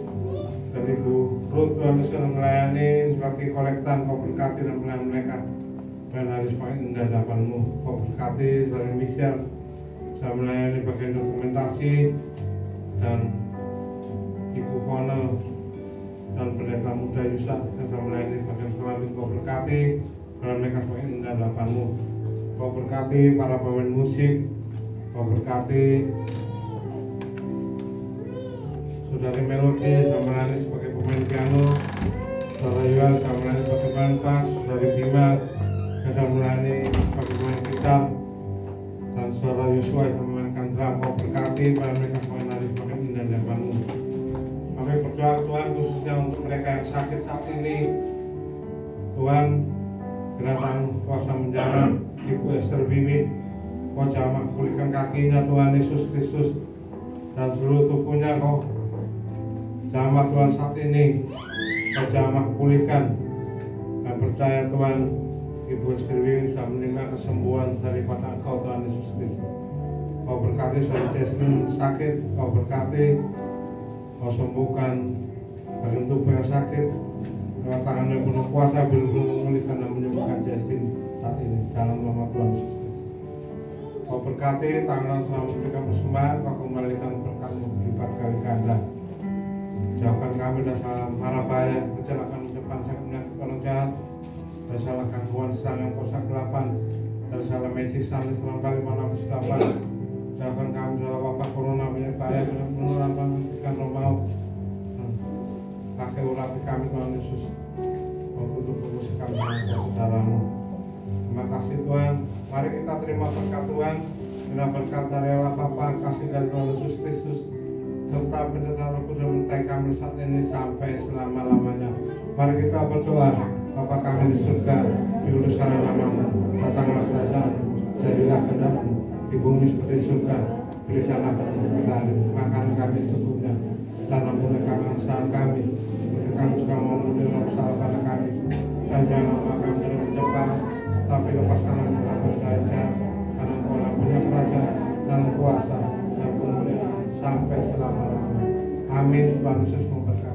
dan Ibu Ruth Tuhan Yesus melayani sebagai kolektan. Kau berkati dan pelayan mereka dan harus semakin indah hadapan-Mu. Kau berkati dari Michelle bisa melayani bagian dokumentasi dan Ibu Fonel dan pendeta muda Yusak bisa melayani bagian sekolah. Kau berkati dan mereka semakin indah hadapan-Mu. Kau berkati para pemain musik. Kau berkati Saudari Melody yang melayani sebagai pemain piano Saudara Yuel saya melayani sebagai pentas, dari Bima yang saya melayani sebagai pemain gitar, dan saudara Yosua yang memainkan drum. Kau berkati pada mereka mengenali sebagai indah dan Tuhan. Kami berdoa Tuhan khususnya untuk mereka yang sakit saat ini. Tuhan, kiranya kuasa menjamah Ibu Esther Wiwin, Kau jamah pulihkan kakinya Tuhan Yesus Kristus, dan seluruh tubuhnya Kau jamah Tuhan saat ini. Kau jamah pulihkan, dan percaya Tuhan Ibu Esther Wiwin sudah menerima kesembuhan daripada Engkau Tuhan Yesus Kristus. Kau berkati saudara Jason sakit, Kau berkati, Kau sembuhkan bagian tubuh yang sakit, lewat tangan yang penuh kuasa, belum memulihkan dan menyembuhkan Jason saat ini. Dalam nama Tuhan Yesus Kristus. Kau berkati tangan selama memberikan persembahan, Kau kembalikan berkat-Mu berlipat kali ganda. Jauhkan kami dari salah mara bahaya, kecelakaan depan, sakit penyakit orang jahat, dari salah gangguan serangan kosa kegelapan, dari salah magic sanis selang kali mana kesilapan. Jauhkan kami dari wabah corona, banyak bahaya, menularkan ikan roh maut. Pakai urapi kami Tuhan Yesus, Kau tutup bermusik kami dengan kuasa darah-Mu. Terima kasih Tuhan. Mari kita terima berkat Tuhan. Terima berkat dari Allah Bapa, kasih dari Tuhan Yesus Kristus, serta penyertaan Roh Kudus menyertai kami saat ini sampai selama-lamanya. Mari kita berdoa. Bapa kami di surga, dikuduskanlah nama-Mu, datanglah kerajaan-Mu, jadilah kehendak-Mu di bumi seperti di surga. Berikanlah kita makanan kami secukupnya, dan ampuni kami kesalahan kami, seperti kami juga mengampuni orang salah pada kami. Dan jangan membawa kami dalam pencobaan, tapi lepaskan kami dari bahaya jahat, karena Engkau lah punya kerajaan dan kuasa dan kemuliaan sampai selama-lamanya. Amin. Tuhan Yesus memberkati.